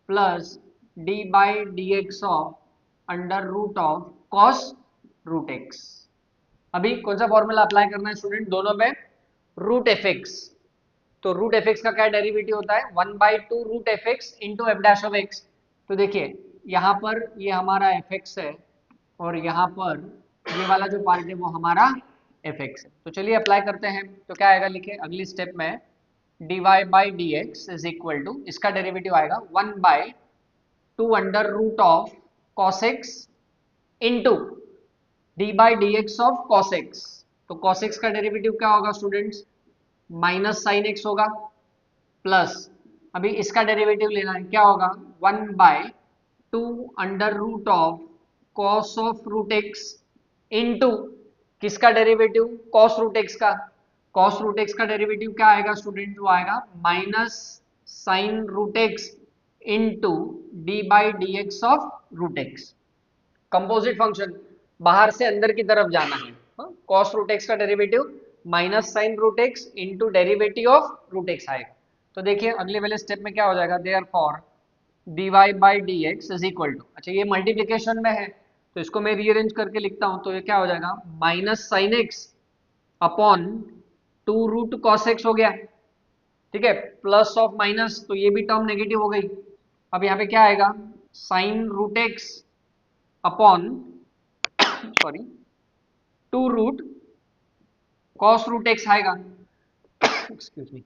plus d/dx of √ of cos √x। अभी कौन सा फॉर्मूला अप्लाई करना है स्टूडेंट, दोनों में √f(x), तो √f(x) का क्या डेरिवेटिव होता है, 1/2 √f(x) इंटू f'(x)। तो देखिए यहाँ पर ये हमारा f(x) है और यहाँ पर ये वाला जो पार्ट है वो हमारा f(x) है। तो चलिए अप्लाई करते हैं, तो क्या आएगा लिखिए अगली स्टेप में, dy/dx इज इक्वल टू, इसका डेरिवेटिव आएगा 1/2 √ of cos x into d/dx of cos x। तो cos x का डेरिवेटिव क्या होगा स्टूडेंट्स, माइनस साइन एक्स होगा, प्लस अभी इसका डेरिवेटिव लेना है, क्या होगा 1/2 √ of cos of √x into किसका डेरिवेटिव, cos √x का, कॉस रूट एक्स का डेरिवेटिव क्या आएगा स्टूडेंट, वो आएगा minus sine root x into d by d x of root x. Composite function, बाहर से अंदर की तरफ जाना है, कॉस रूट एक्स का derivative minus sine root x into derivative of root x आएगा। तो देखिए अगले वाले स्टेप में क्या हो जाएगा, therefore d y by d x is equal to, अच्छा ये मल्टीप्लीकेशन में है तो इसको मैं रीअरेंज करके लिखता हूं, तो ये क्या हो जाएगा minus sine x upon two root cos x हो गया, ठीक है, प्लस ऑफ माइनस, तो ये भी टर्म नेगेटिव हो गई। अब यहाँ पे क्या आएगा, sine root x upon sorry two root cos root x आएगा excuse me,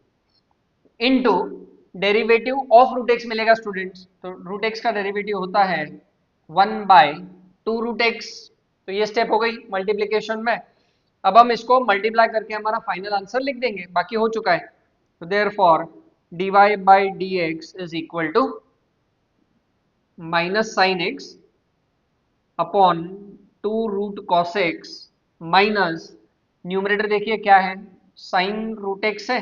into derivative of root x मिलेगा स्टूडेंट्स। तो रूट एक्स का डेरिवेटिव होता है 1/2 रूट एक्स। तो ये स्टेप हो गई मल्टीप्लीकेशन में। अब हम इसको मल्टीप्लाई करके हमारा फाइनल आंसर लिख देंगे, बाकी हो चुका है। तो therefore d y by d x is equal to minus sine x upon two root cos x minus numerator देखिए क्या है, साइन रूट एक्स है,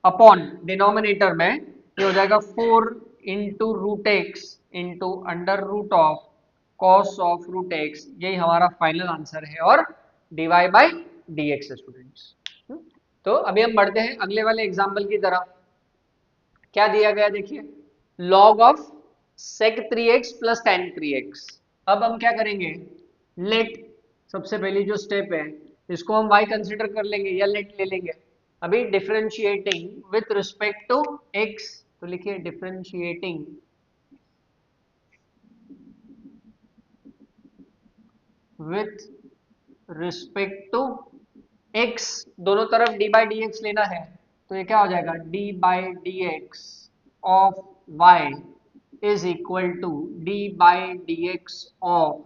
अपॉन डिनोमिनेटर में ये हो जाएगा 4 into root x into under root of cos of root x. यही हमारा फाइनल आंसर है और d y by d x है स्टूडेंट्स। तो अभी हम बढ़ते हैं अगले वाले एग्जाम्पल की तरफ। क्या दिया गया देखिए, log of sec 3x plus tan 3x। अब हम क्या करेंगे, लेट, सबसे पहली जो स्टेप है इसको हम y कंसिडर कर लेंगे या लेट ले लेंगे। अभी differentiating with respect to x, तो लिखिए differentiating with respect to x, दोनों तरफ d बाई डी एक्स लेना है, तो ये क्या हो जाएगा d by d x of y is equal to d by d x of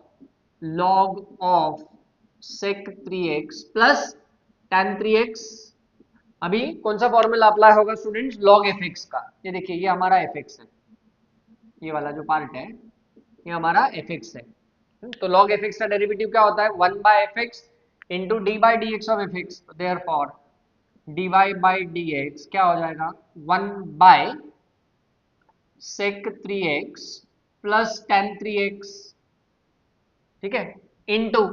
log of sec 3x plus tan 3x। अभी कौन सा फॉर्मूला अप्लाई होगा स्टूडेंट्स, log fx का। ये देखिए ये हमारा fx है, ये वाला जो पार्ट है ये हमारा fx है। तो log fx का डेरिवेटिव क्या होता है, 1 by fx into d by d x of fx। Therefore dy by d x क्या हो जाएगा 1 bye sec 3x plus tan 3x, ठीक है, इनटू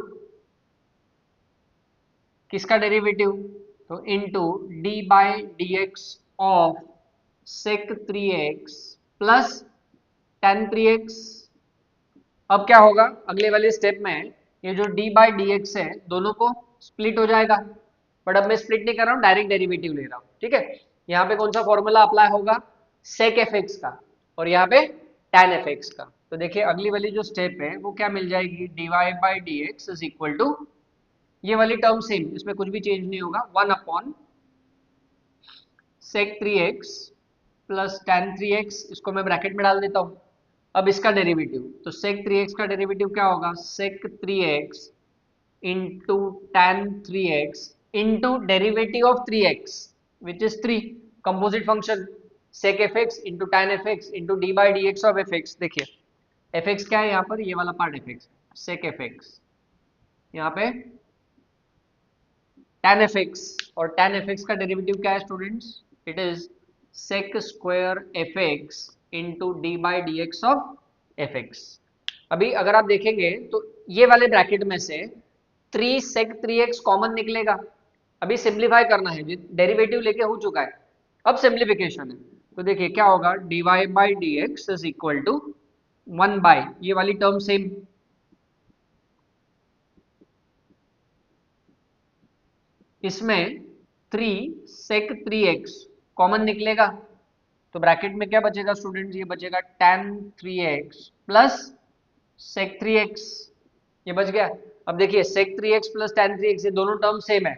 किसका डेरिवेटिव, तो into d by d x of sec 3x plus tan 3x। अब क्या होगा अगले वाले स्टेप में, ये जो d बाई डी एक्स है दोनों को स्प्लिट हो जाएगा, बट अब मैं स्प्लिट नहीं कर रहा हूँ, डायरेक्ट डेरिवेटिव ले रहा हूँ, ठीक है। यहाँ पे कौन सा फॉर्मूला अप्लाई होगा, sec fx का, और यहाँ पे tan fx का। तो देखिए अगली वाली जो स्टेप है वो क्या मिल जाएगी, dy by d x is equal to, ये वाली टर्म सेम, इसमें कुछ भी चेंज नहीं होगा, 1 upon sec 3x plus tan 3x, इसको मैं ब्रैकेट में डाल देता हूँ। अब इसका डेरिवेटिव, तो sec 3x का डेरिवेटिव क्या होगा, sec 3x into tan 3x into derivative of 3x which is 3, composite function sec fx into tan fx into d by d x of fx। देखिए fx क्या है यहाँ पर, ये वाला पार्ट fx, sec fx, यहाँ पे tan fx, और tan fx का डेरिवेटिव क्या है students, it is sec square fx into d by d x of fx। अभी अगर आप देखेंगे तो ये वाले ब्रैकेट में से 3 sec 3x कॉमन निकलेगा। अभी सिंप्लीफाई करना है, डेरिवेटिव लेके हो चुका है, अब सिंप्लीफिकेशन है। तो देखिए क्या होगा, dy by d x is equal to 1 by, ये वाली टर्म सेम, इसमें 3 sec 3x कॉमन निकलेगा, तो ब्रैकेट में क्या बचेगा स्टूडेंट्स, ये बचेगा tan 3x plus sec 3x, ये बच गया। अब देखिए sec 3x plus tan 3x, ये दोनों टर्म सेम है,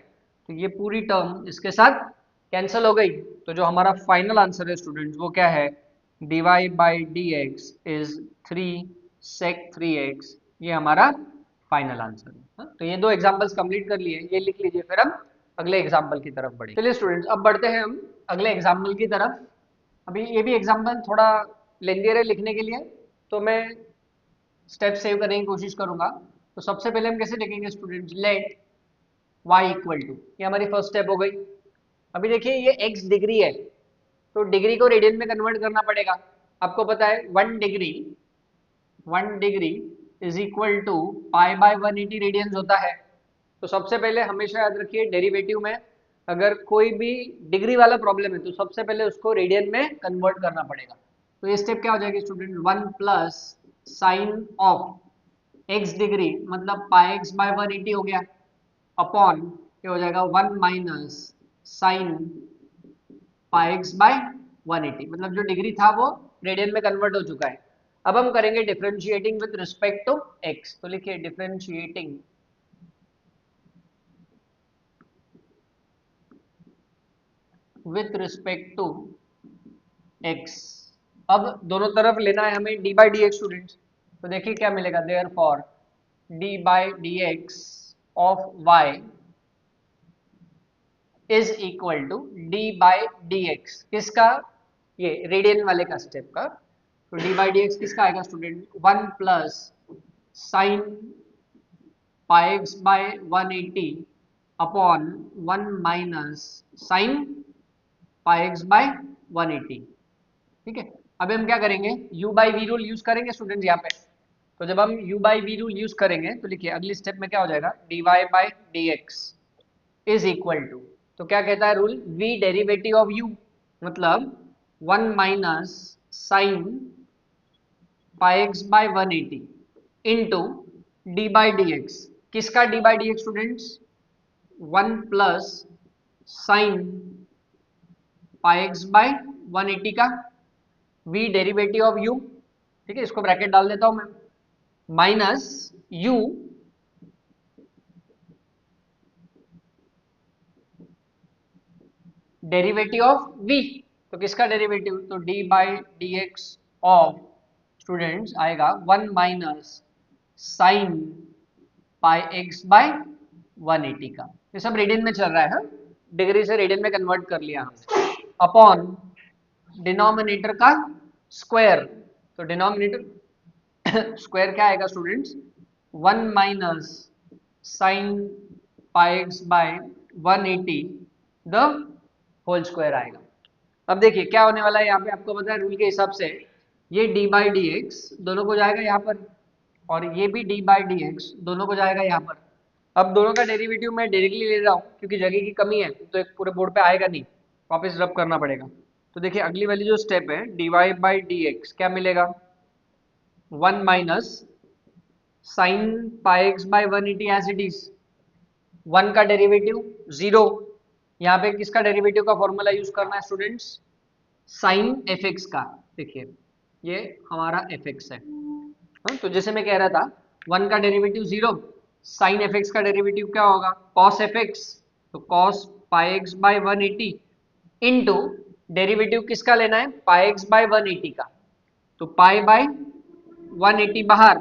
तो ये पूरी टर्म इसके साथ कैंसिल हो गई। तो जो हमारा फाइनल आंसर है स्टूडेंट्स वो क्या है, dy by d x is 3 sec 3x, ये हमारा फाइनल आंसर है। तो ये दो एग्जांपल्स कंप्लीट कर लिए, ये लिख लीजिए, फिर हम अगले एग्जाम्पल की तरफ बढ़े। चलिए स्टूडेंट्स अब बढ़ते हैं हम अगले एग्जाम्पल की तरफ। अभी ये भी एग्जाम्पल थोड़ा लेंदी है लिखने के लिए, तो मैं स्टेप सेव करने की कोशिश करूंगा। तो सबसे पहले हम कैसे लिखेंगे students, let y equal to, ये हमारी फर्स्ट स्टेप हो गई। अभी देखिए ये x डिग्री है, तो डिग्री को रेडियन में कन्वर्ट करना पड़ेगा। आपको पता है 1 degree is equal to pi by 180 radians होता है। तो सबसे पहले हमेशा याद रखिए डेरिवेटिव में अगर कोई भी डिग्री वाला प्रॉब्लम है तो सबसे पहले उसको रेडियन में कन्वर्ट करना पड़ेगा। तो ये स्टेप क्या हो जाएगी student, 1 + sin of x degree मतलब पाई x बाय 180 हो गया, अपॉन क्या हो जाएगा 1 - sin पाई x बाय 180, मतलब जो डिग्री था वो रेडियन में कन्वर्ट हो चुका है। अब हम करेंगे differentiating with respect to x, तो लिखिए differentiating with respect to x। अब दोनों तरफ लेना है हमें d by d x students, तो देखिए क्या मिलेगा, therefore d by d x of y is equal to d by d x, किसका, ये रेडियन वाले का स्टेप का। तो डी बाई डी एक्स किसका आएगा student, 1 + sin pi x by 180 upon 1 - sin pi x by 180। ठीक है, अभी हम क्या करेंगे, u by v rule use करेंगे स्टूडेंट यहाँ पे। तो जब हम u by v rule use करेंगे तो लिखिए अगली स्टेप में क्या हो जाएगा, dy by d x is equal to, तो क्या कहता है rule, v derivative of u मतलब 1 - sin pi x by 180 into d by d x, किसका d by d x students, 1 + sin pi x by 180 का v डेरिवेटिव ऑफ u। ठीक है, इसको ब्रैकेट डाल देता हूं मैं, minus u derivative of v, तो किसका डेरिवेटिव, तो d by d x of students आएगा 1 - sin पाई एक्स बाय 180 का। ये सब रेडियन में चल रहा है, डिग्री से रेडियन में कन्वर्ट कर लिया हमने, अपॉन डिनोमिनेटर का स्क्वायर। तो डिनोमिनेटर स्क्वायर क्या आएगा students, 1 - sin pi x by 180 the whole square आएगा। अब देखिए क्या होने वाला है यहाँ पे, आपको पता है रूल के हिसाब से ये d बाई डी एक्स दोनों को जाएगा यहाँ पर, और ये भी d बाई डी एक्स दोनों को जाएगा यहाँ पर। अब दोनों का डेरिवेटिव मैं डायरेक्टली ले रहा हूँ क्योंकि जगह की कमी है, तो एक पूरे बोर्ड पे आएगा नहीं, वापस रब करना पड़ेगा। तो देखिए अगली वाली जो स्टेप है, dy बाई डी एक्स क्या मिलेगा, 1 - sin pi x by 180 as it is, 1 का डेरिवेटिव 0, यहाँ पे किसका डेरिवेटिव का फॉर्मूला यूज करना है स्टूडेंट्स, साइन एफ एक्स का। देखिए ये हमारा एफ एक्स है, हाँ, तो जैसे मैं कह रहा था 1 का डेरिवेटिव 0, साइन एफ एक्स का डेरिवेटिव क्या होगा, कॉस एफ एक्स, तो cos pi x by 180 into derivative किसका लेना है, पाई एक्स बाय 180 का, तो पाई बाय 180 बाहर,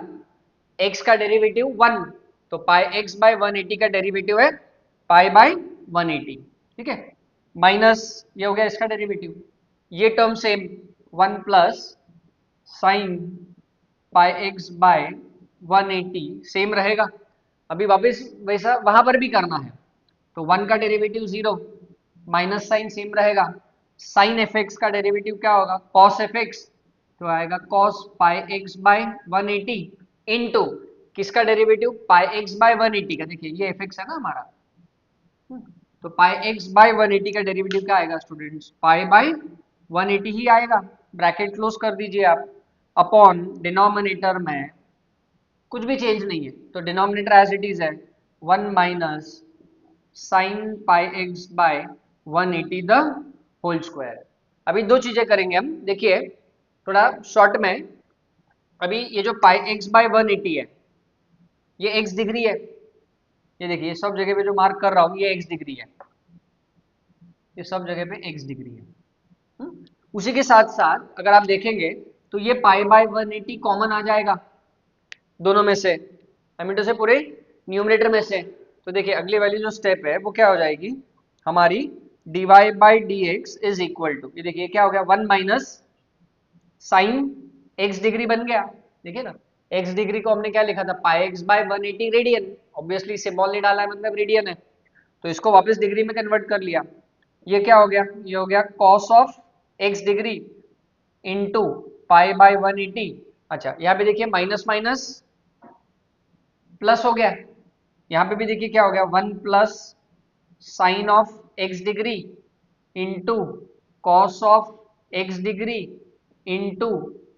x का डेरिवेटिव 1, तो पाई x बाय 180 का डेरिवेटिव है पाई बाय 180। ठीक है, माइनस ये हो गया इसका डेरिवेटिव, ये टर्म सेम 1 + sin पाई x बाय 180 सेम रहेगा। अभी वापस वैसा वहां पर भी करना है, तो 1 का डेरिवेटिव 0, माइनस साइन सेम रहेगा, साइन एफ एक्स का डेरिवेटिव क्या होगा, कॉस एफ एक्स, तो आएगा cos pi x by 180 into किसका डेरिवेटिव, पाई एक्स बाय 180 का। देखिए ये एफ एक्स है ना हमारा, तो पाई एक्स बाय 180 का डेरिवेटिव क्या आएगा स्टूडेंट्स, पाई बाय 180 ही आएगा, ब्रैकेट क्लोज कर दीजिए आप, अपॉन डिनोमिनेटर में कुछ भी चेंज नहीं है, तो डिनोमिनेटर एज इट इज है 1 - sin pi x by 180 the whole square. अभी दो चीजें करेंगे हम, देखिए थोड़ा शॉर्ट में, अभी ये जो पाई एक्स बाय 180 है ये एक्स डिग्री है, ये देखिए सब जगह पे जो मार्क कर रहा हूँ ये एक्स डिग्री है, ये सब जगह पे एक्स डिग्री है। उसी के साथ साथ अगर आप देखेंगे तो ये पाई बाय 180 कॉमन आ जाएगा दोनों में से, आई मीन टू से पूरे न्यूमरेटर में से। तो देखिए अगली वाली जो स्टेप है वो क्या हो जाएगी हमारी, dy by d x is equal to, ये देखिए क्या हो गया 1 - साइन एक्स डिग्री बन गया। देखिए ना एक्स डिग्री को हमने क्या लिखा था, pi x by 180 radian, obviously symbol नहीं डाला है मतलब रेडियन है, तो इसको वापस डिग्री में कन्वर्ट कर लिया, ये क्या हो गया, ये हो गया cos of x degree into pi by 180। अच्छा यहाँ पे देखिए माइनस माइनस प्लस हो गया, यहाँ पे भी देखिए क्या हो गया, 1 plus sine of x degree into cos of x degree into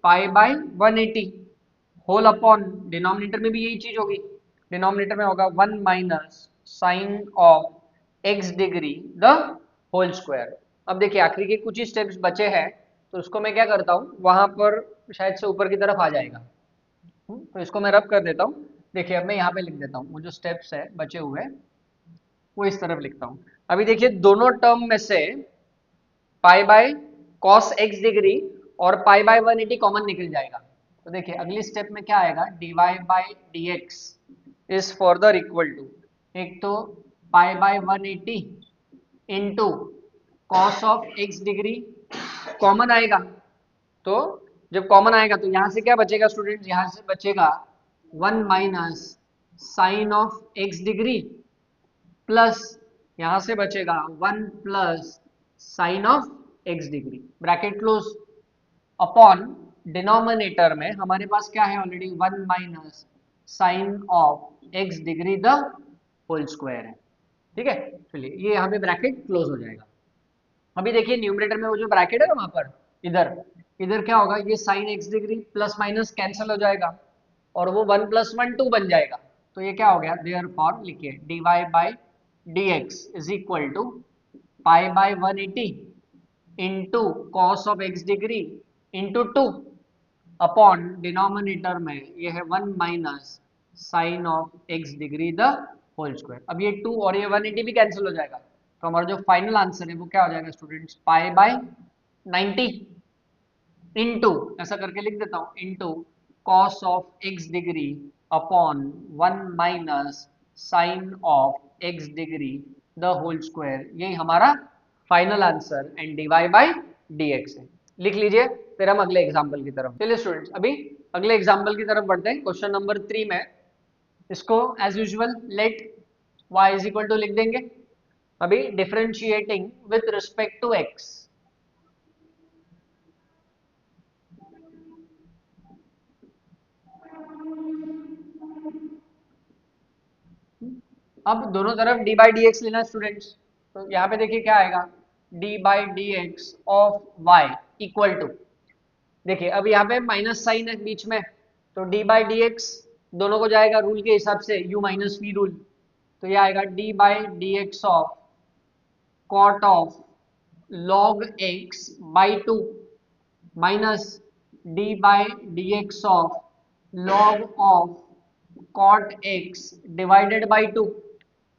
pi by 180 whole upon denominator में भी यही चीज होगी, डिनोमिनेटर में होगा 1 minus sine of x degree the whole square. अब देखिए आखिरी के कुछ ही स्टेप्स बचे हैं, तो उसको मैं क्या करता हूँ, वहां पर शायद से ऊपर की तरफ आ जाएगा। तो इसको मैं रब कर देता हूँ। देखिए अब मैं यहाँ पे लिख देता हूँ, वो जो स्टेप्स है बचे हुए वो इस तरफ लिखता हूँ। अभी देखिए दोनों टर्म में से pi by cos x degree और पाई बाय 180 कॉमन निकल जाएगा। तो देखिए अगली स्टेप में क्या आएगा, d y by d x is further equal to, एक तो pi by 180 into cos of x degree common आएगा। तो जब कॉमन आएगा तो यहाँ से क्या बचेगा स्टूडेंट्स, यहाँ से बचेगा 1 minus sine of x degree plus यहां से बचेगा 1 plus sine of x degree, bracket close, upon denominator में हमारे पास क्या है already, 1 minus sine of x degree the whole square है। ठीक है, चलिए ये यहाँ पे ब्रैकेट क्लोज हो जाएगा। अभी देखिए न्यूमरेटर में वो जो ब्रैकेट है ना वहां पर, इधर इधर क्या होगा, ये sine x degree plus minus cancel हो जाएगा और वो 1 प्लस 1 2 बन जाएगा। तो ये क्या हो गया, देयर फॉर लिखिए d y by d x is equal to pi by 180 into cos of x degree into 2 upon denominator में ये है 1 minus sine of x degree the whole square. अब ये 2 और ये 180 भी कैंसिल हो जाएगा, तो हमारा जो फाइनल आंसर है वो क्या हो जाएगा स्टूडेंट्स, पाई बाय 90 इंटू, ऐसा करके लिख देता हूँ, into cos of x degree upon 1 minus sine of x degree the whole square. यही हमारा final answer and d y by dx है। लिख लीजिए, फिर हम अगले एग्जाम्पल की तरफ। चलिए स्टूडेंट्स अभी अगले एग्जाम्पल की तरफ बढ़ते हैं। क्वेश्चन नंबर 3 में इसको as usual let y is equal to लिख देंगे। अभी differentiating with respect to x, अब दोनों तरफ d बाई डी एक्स लेना स्टूडेंट्स। तो यहाँ पे देखिए क्या आएगा, d by d x of y equal to, देखिए अब यहाँ पे माइनस साइन है बीच में, तो d बाई डी एक्स दोनों को जाएगा रूल के हिसाब से u माइनस वी रूल, तो ये आएगा d by d x of cot of log x by 2 minus d by d x of log of cot x divided by 2।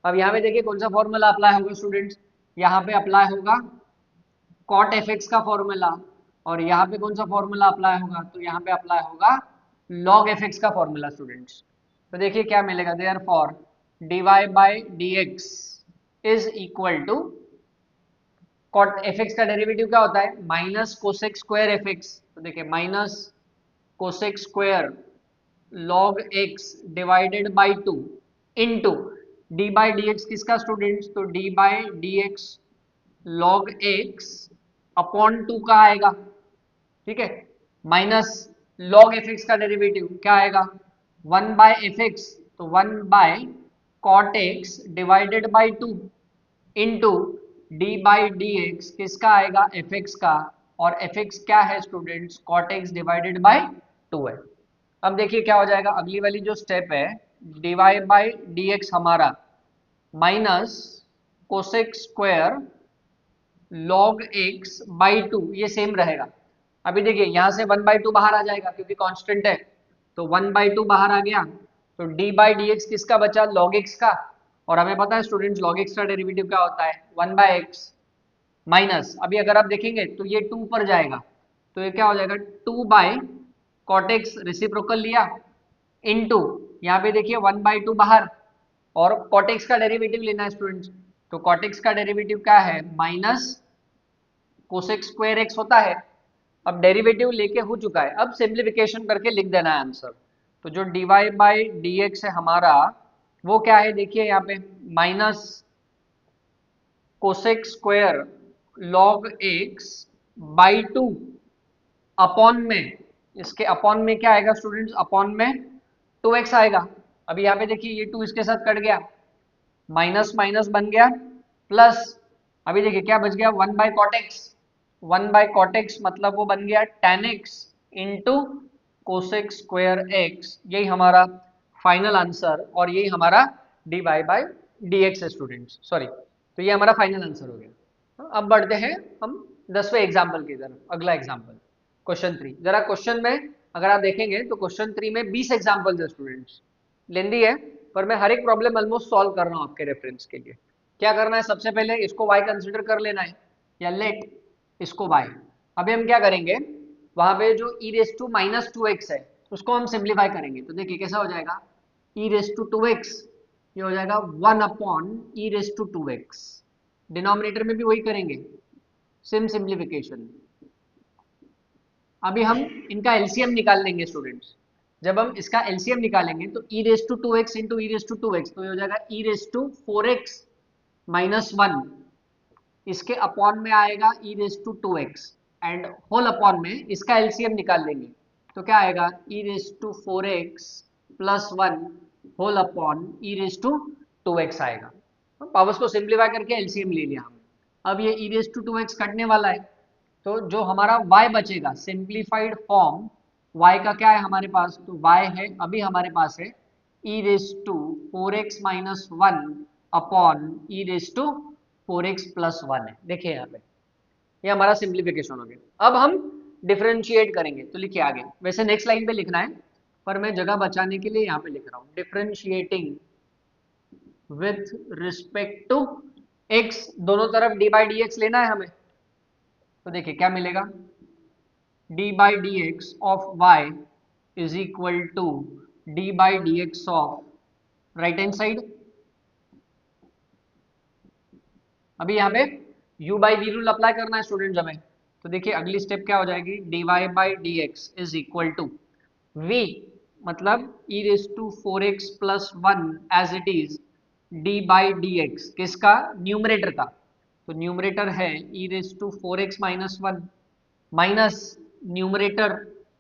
अब यहाँ पे देखिए कौन सा फॉर्मूला अप्लाई होगा स्टूडेंट्स, यहाँ पे अप्लाई होगा कॉट एफ एक्स का फॉर्मूला, और यहाँ पे कौन सा फॉर्मूला अप्लाई होगा, तो यहाँ पे अप्लाई होगा log एफ एक्स का फॉर्मूला स्टूडेंट्स। तो देखिए क्या मिलेगा, therefore d y by d x is equal to, cot f x का डेरिवेटिव क्या होता है, minus cosec square f x. तो देखिए minus cosec square log x divided by 2 into d by d x किसका students, तो d by d x log x upon 2 का आएगा। ठीक है, माइनस log एफ एक्स का डेरिवेटिव क्या आएगा, 1 बाय एफ एक्स, तो 1 by cot x divided by 2 into d by d x किसका आएगा, एफ एक्स का, और एफ एक्स क्या है students, cot x divided by 2 है। अब देखिए क्या हो जाएगा, अगली वाली जो स्टेप है d y by d x हमारा minus cosec square log x by 2, ये सेम रहेगा। अभी देखिए यहाँ से 1 बाई 2 बाहर आ जाएगा क्योंकि कांस्टेंट है, तो 1 बाई 2 बाहर आ गया, तो d बाई डी एक्स किसका बचा, log x का, और हमें पता है स्टूडेंट्स log x का डेरिवेटिव क्या होता है, 1 बाई एक्स माइनस, अभी अगर आप देखेंगे तो ये 2 पर जाएगा, तो ये क्या हो जाएगा 2 बाई कॉट एक्स रेसिप्रोकल लिया इनटू, यहाँ पे देखिए 1 बाई 2 बाहर, और कॉट एक्स का डेरिवेटिव लेना है स्टूडेंट्स। तो कॉट एक्स का डेरिवेटिव क्या है, माइनस कोसेक स्क्वायर एक्स होता है। अब डेरिवेटिव लेके हो चुका है, अब सिंप्लीफिकेशन करके लिख देना है आंसर। तो जो d y by d x है हमारा वो क्या है, देखिए यहाँ पे minus cosec square log x by 2 upon में, इसके अपॉन में क्या आएगा स्टूडेंट्स, अपॉन में 2x आएगा। अभी यहाँ पे देखिए ये 2 इसके साथ कट गया, माइनस माइनस बन गया प्लस, अभी देखिए क्या बच गया 1 by cot x, 1 by cot x मतलब वो बन गया tan x into cosec square x. यही हमारा फाइनल आंसर और यही हमारा dy बाय dx है स्टूडेंट्स, सॉरी, तो ये हमारा फाइनल आंसर हो गया। अब बढ़ते हैं हम 10वें एग्जाम्पल की तरफ। अगला एग्जाम्पल क्वेश्चन 3। जरा क्वेश्चन में अगर आप देखेंगे तो क्वेश्चन 3 में 20 एग्जाम्पल्स है स्टूडेंट्स, लेंदी है पर मैं हर एक प्रॉब्लम ऑलमोस्ट सॉल्व कर रहा हूँ आपके रेफरेंस के लिए। क्या करना है, सबसे पहले इसको y कंसिडर कर लेना है या लेट इसको y। अभी हम क्या करेंगे, वहां पे जो e raise to minus 2x है उसको हम सिंप्लीफाई करेंगे। तो देखिए कैसा हो जाएगा, e रेस टू 2x, ये हो जाएगा 1 upon e raise to 2x। Denominator में भी वही करेंगे, सिम सिंप्लीफिकेशन। अभी हम इनका एलसीएम निकाल लेंगे स्टूडेंट्स। जब हम इसका एलसीएम निकालेंगे तो e raise to 2x into e raise to 2x, तो ये हो जाएगा e raise to 4x minus 1, इसके अपॉन में आएगा e raise to 2x and whole upon में इसका एलसीएम निकाल लेंगे तो क्या आएगा e raise to 4x plus 1 whole upon e raise to 2x आएगा। पावर्स को सिंप्लीफाई करके एलसीएम ले लिया हमने। अब ये e रेस टू 2x कटने वाला है तो जो हमारा y बचेगा, सिंप्लीफाइड फॉर्म y का क्या है हमारे पास, तो y है अभी हमारे पास है e raise to 4x minus 1 upon e raise to 4x plus 1 है। देखिए यहाँ पे ये हमारा सिंप्लीफिकेशन हो गया। अब हम डिफरेंशिएट करेंगे तो लिखिए आगे, वैसे नेक्स्ट लाइन पे लिखना है पर मैं जगह बचाने के लिए यहाँ पे लिख रहा हूँ, differentiating with respect to x, दोनों तरफ डी बाई डी एक्स लेना है हमें। तो देखिए क्या मिलेगा, d by d x of y is equal to d by d x of right hand side. अभी यहाँ पे u by v rule apply करना है स्टूडेंट हमें। तो देखिए अगली स्टेप क्या हो जाएगी, d y by d x is equal to v मतलब e raise to 4x plus 1 as it is d by d x, किसका, न्यूमरेटर का। तो न्यूमरेटर है e raise to 4x minus 1 minus numerator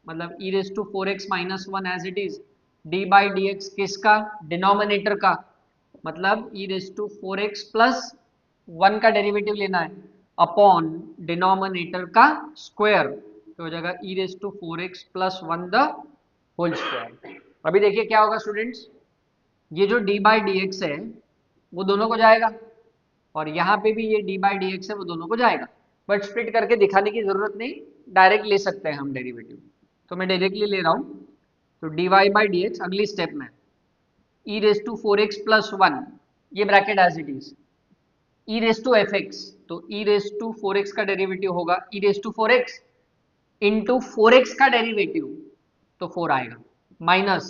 मतलब e raise to 4x minus 1 as it is d by d x, किसका, denominator का, मतलब e raise to 4x plus 1 का derivative लेना है अपॉन डिनोमिनेटर का स्क्वायर, तो हो जाएगा e raise to 4x plus 1 the whole square. अभी देखिए क्या होगा स्टूडेंट्स, ये जो d बाई डी एक्स है वो दोनों को जाएगा और यहाँ पे भी ये d बाई डी एक्स है वो दोनों को जाएगा, बट स्प्लिट करके दिखाने की जरूरत नहीं, डायरेक्ट ले सकते हैं हम डेरिवेटिव। तो मैं डायरेक्टली ले रहा हूँ, तो d y by d x अगली स्टेप में e raise to 4x plus 1, ये bracket as it is e raise to f x, तो e रेस टू 4x का डेरिवेटिव होगा e raise to 4x into 4x का derivative तो 4 आएगा minus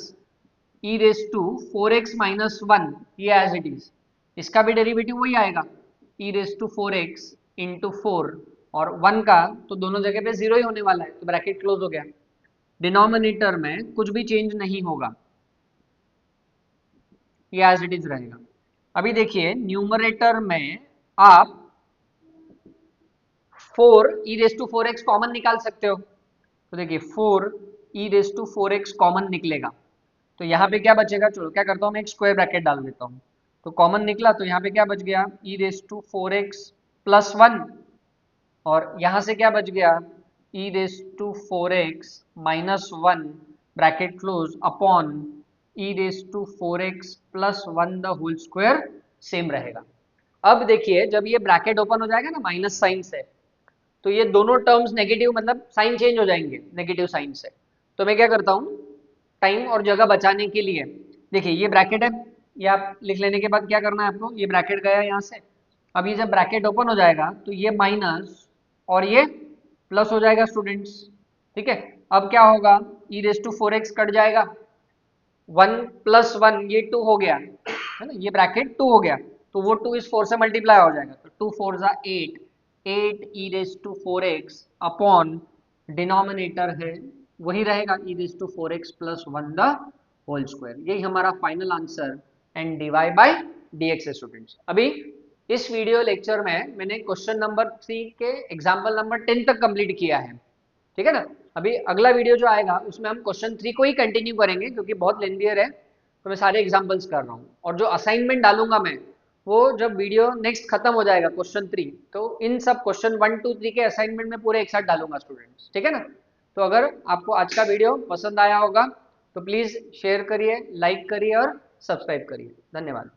e raise to 4x minus 1, ये as it is, इसका भी डेरिवेटिव वही आएगा e raise to 4x into 4 और 1 का तो दोनों जगह पे जीरो ही होने वाला है तो ब्रैकेट क्लोज हो गया। डिनोमिनेटर में कुछ भी चेंज नहीं होगा, ये एज इट इज रहेगा। अभी देखिए न्यूमरेटर में आप 4 e raise to 4x common निकाल सकते हो, तो देखिए 4 e raise to 4x common निकलेगा तो यहाँ पे क्या बचेगा, चलो क्या करता हूँ मैं एक स्क्वायर ब्रैकेट डाल देता हूँ, तो कॉमन निकला तो यहाँ पे क्या बच गया e raise to 4x plus 1 और यहाँ से क्या बच गया e raise to 4x minus 1 bracket close upon e raise to 4x plus 1 the whole square same रहेगा। अब देखिए जब ये ब्रैकेट ओपन हो जाएगा ना माइनस साइन से, तो ये दोनों टर्म्स नेगेटिव मतलब साइन चेंज हो जाएंगे नेगेटिव साइन से। तो मैं क्या करता हूँ टाइम और जगह बचाने के लिए, देखिए ये ब्रैकेट है, ये आप लिख लेने के बाद क्या करना है आपको, ये ब्रैकेट गया यहाँ से, अब ये जब ब्रैकेट ओपन हो जाएगा तो ये माइनस और ये प्लस हो जाएगा स्टूडेंट्स, ठीक है। अब क्या होगा e raise to 4x cut जाएगा, 1 प्लस 1 ये 2 हो गया है ना, ये ब्रैकेट 2 हो गया तो वो 2 इस 4 से मल्टीप्लाई हो जाएगा तो 2 4 जा 8, 8 e raise to 4x upon denominator है वही रहेगा e raise to 4x plus 1 the whole square. यही हमारा final answer and dy by dx है स्टूडेंट्स। अभी इस वीडियो लेक्चर में मैंने क्वेश्चन नंबर 3 के एग्जाम्पल नंबर 10 तक कंप्लीट किया है, ठीक है ना। अभी अगला वीडियो जो आएगा उसमें हम क्वेश्चन 3 को ही कंटिन्यू करेंगे क्योंकि बहुत लेंथियर है, तो मैं सारे एग्जाम्पल्स कर रहा हूँ। और जो असाइनमेंट डालूंगा मैं, वो जब वीडियो नेक्स्ट खत्म हो जाएगा क्वेश्चन 3, तो इन सब क्वेश्चन 1 2 3 के असाइनमेंट में पूरे एक साथ डालूंगा स्टूडेंट्स, ठीक है ना। तो अगर आपको आज का वीडियो पसंद आया होगा तो प्लीज़ शेयर करिए, लाइक करिए और सब्सक्राइब करिए। धन्यवाद।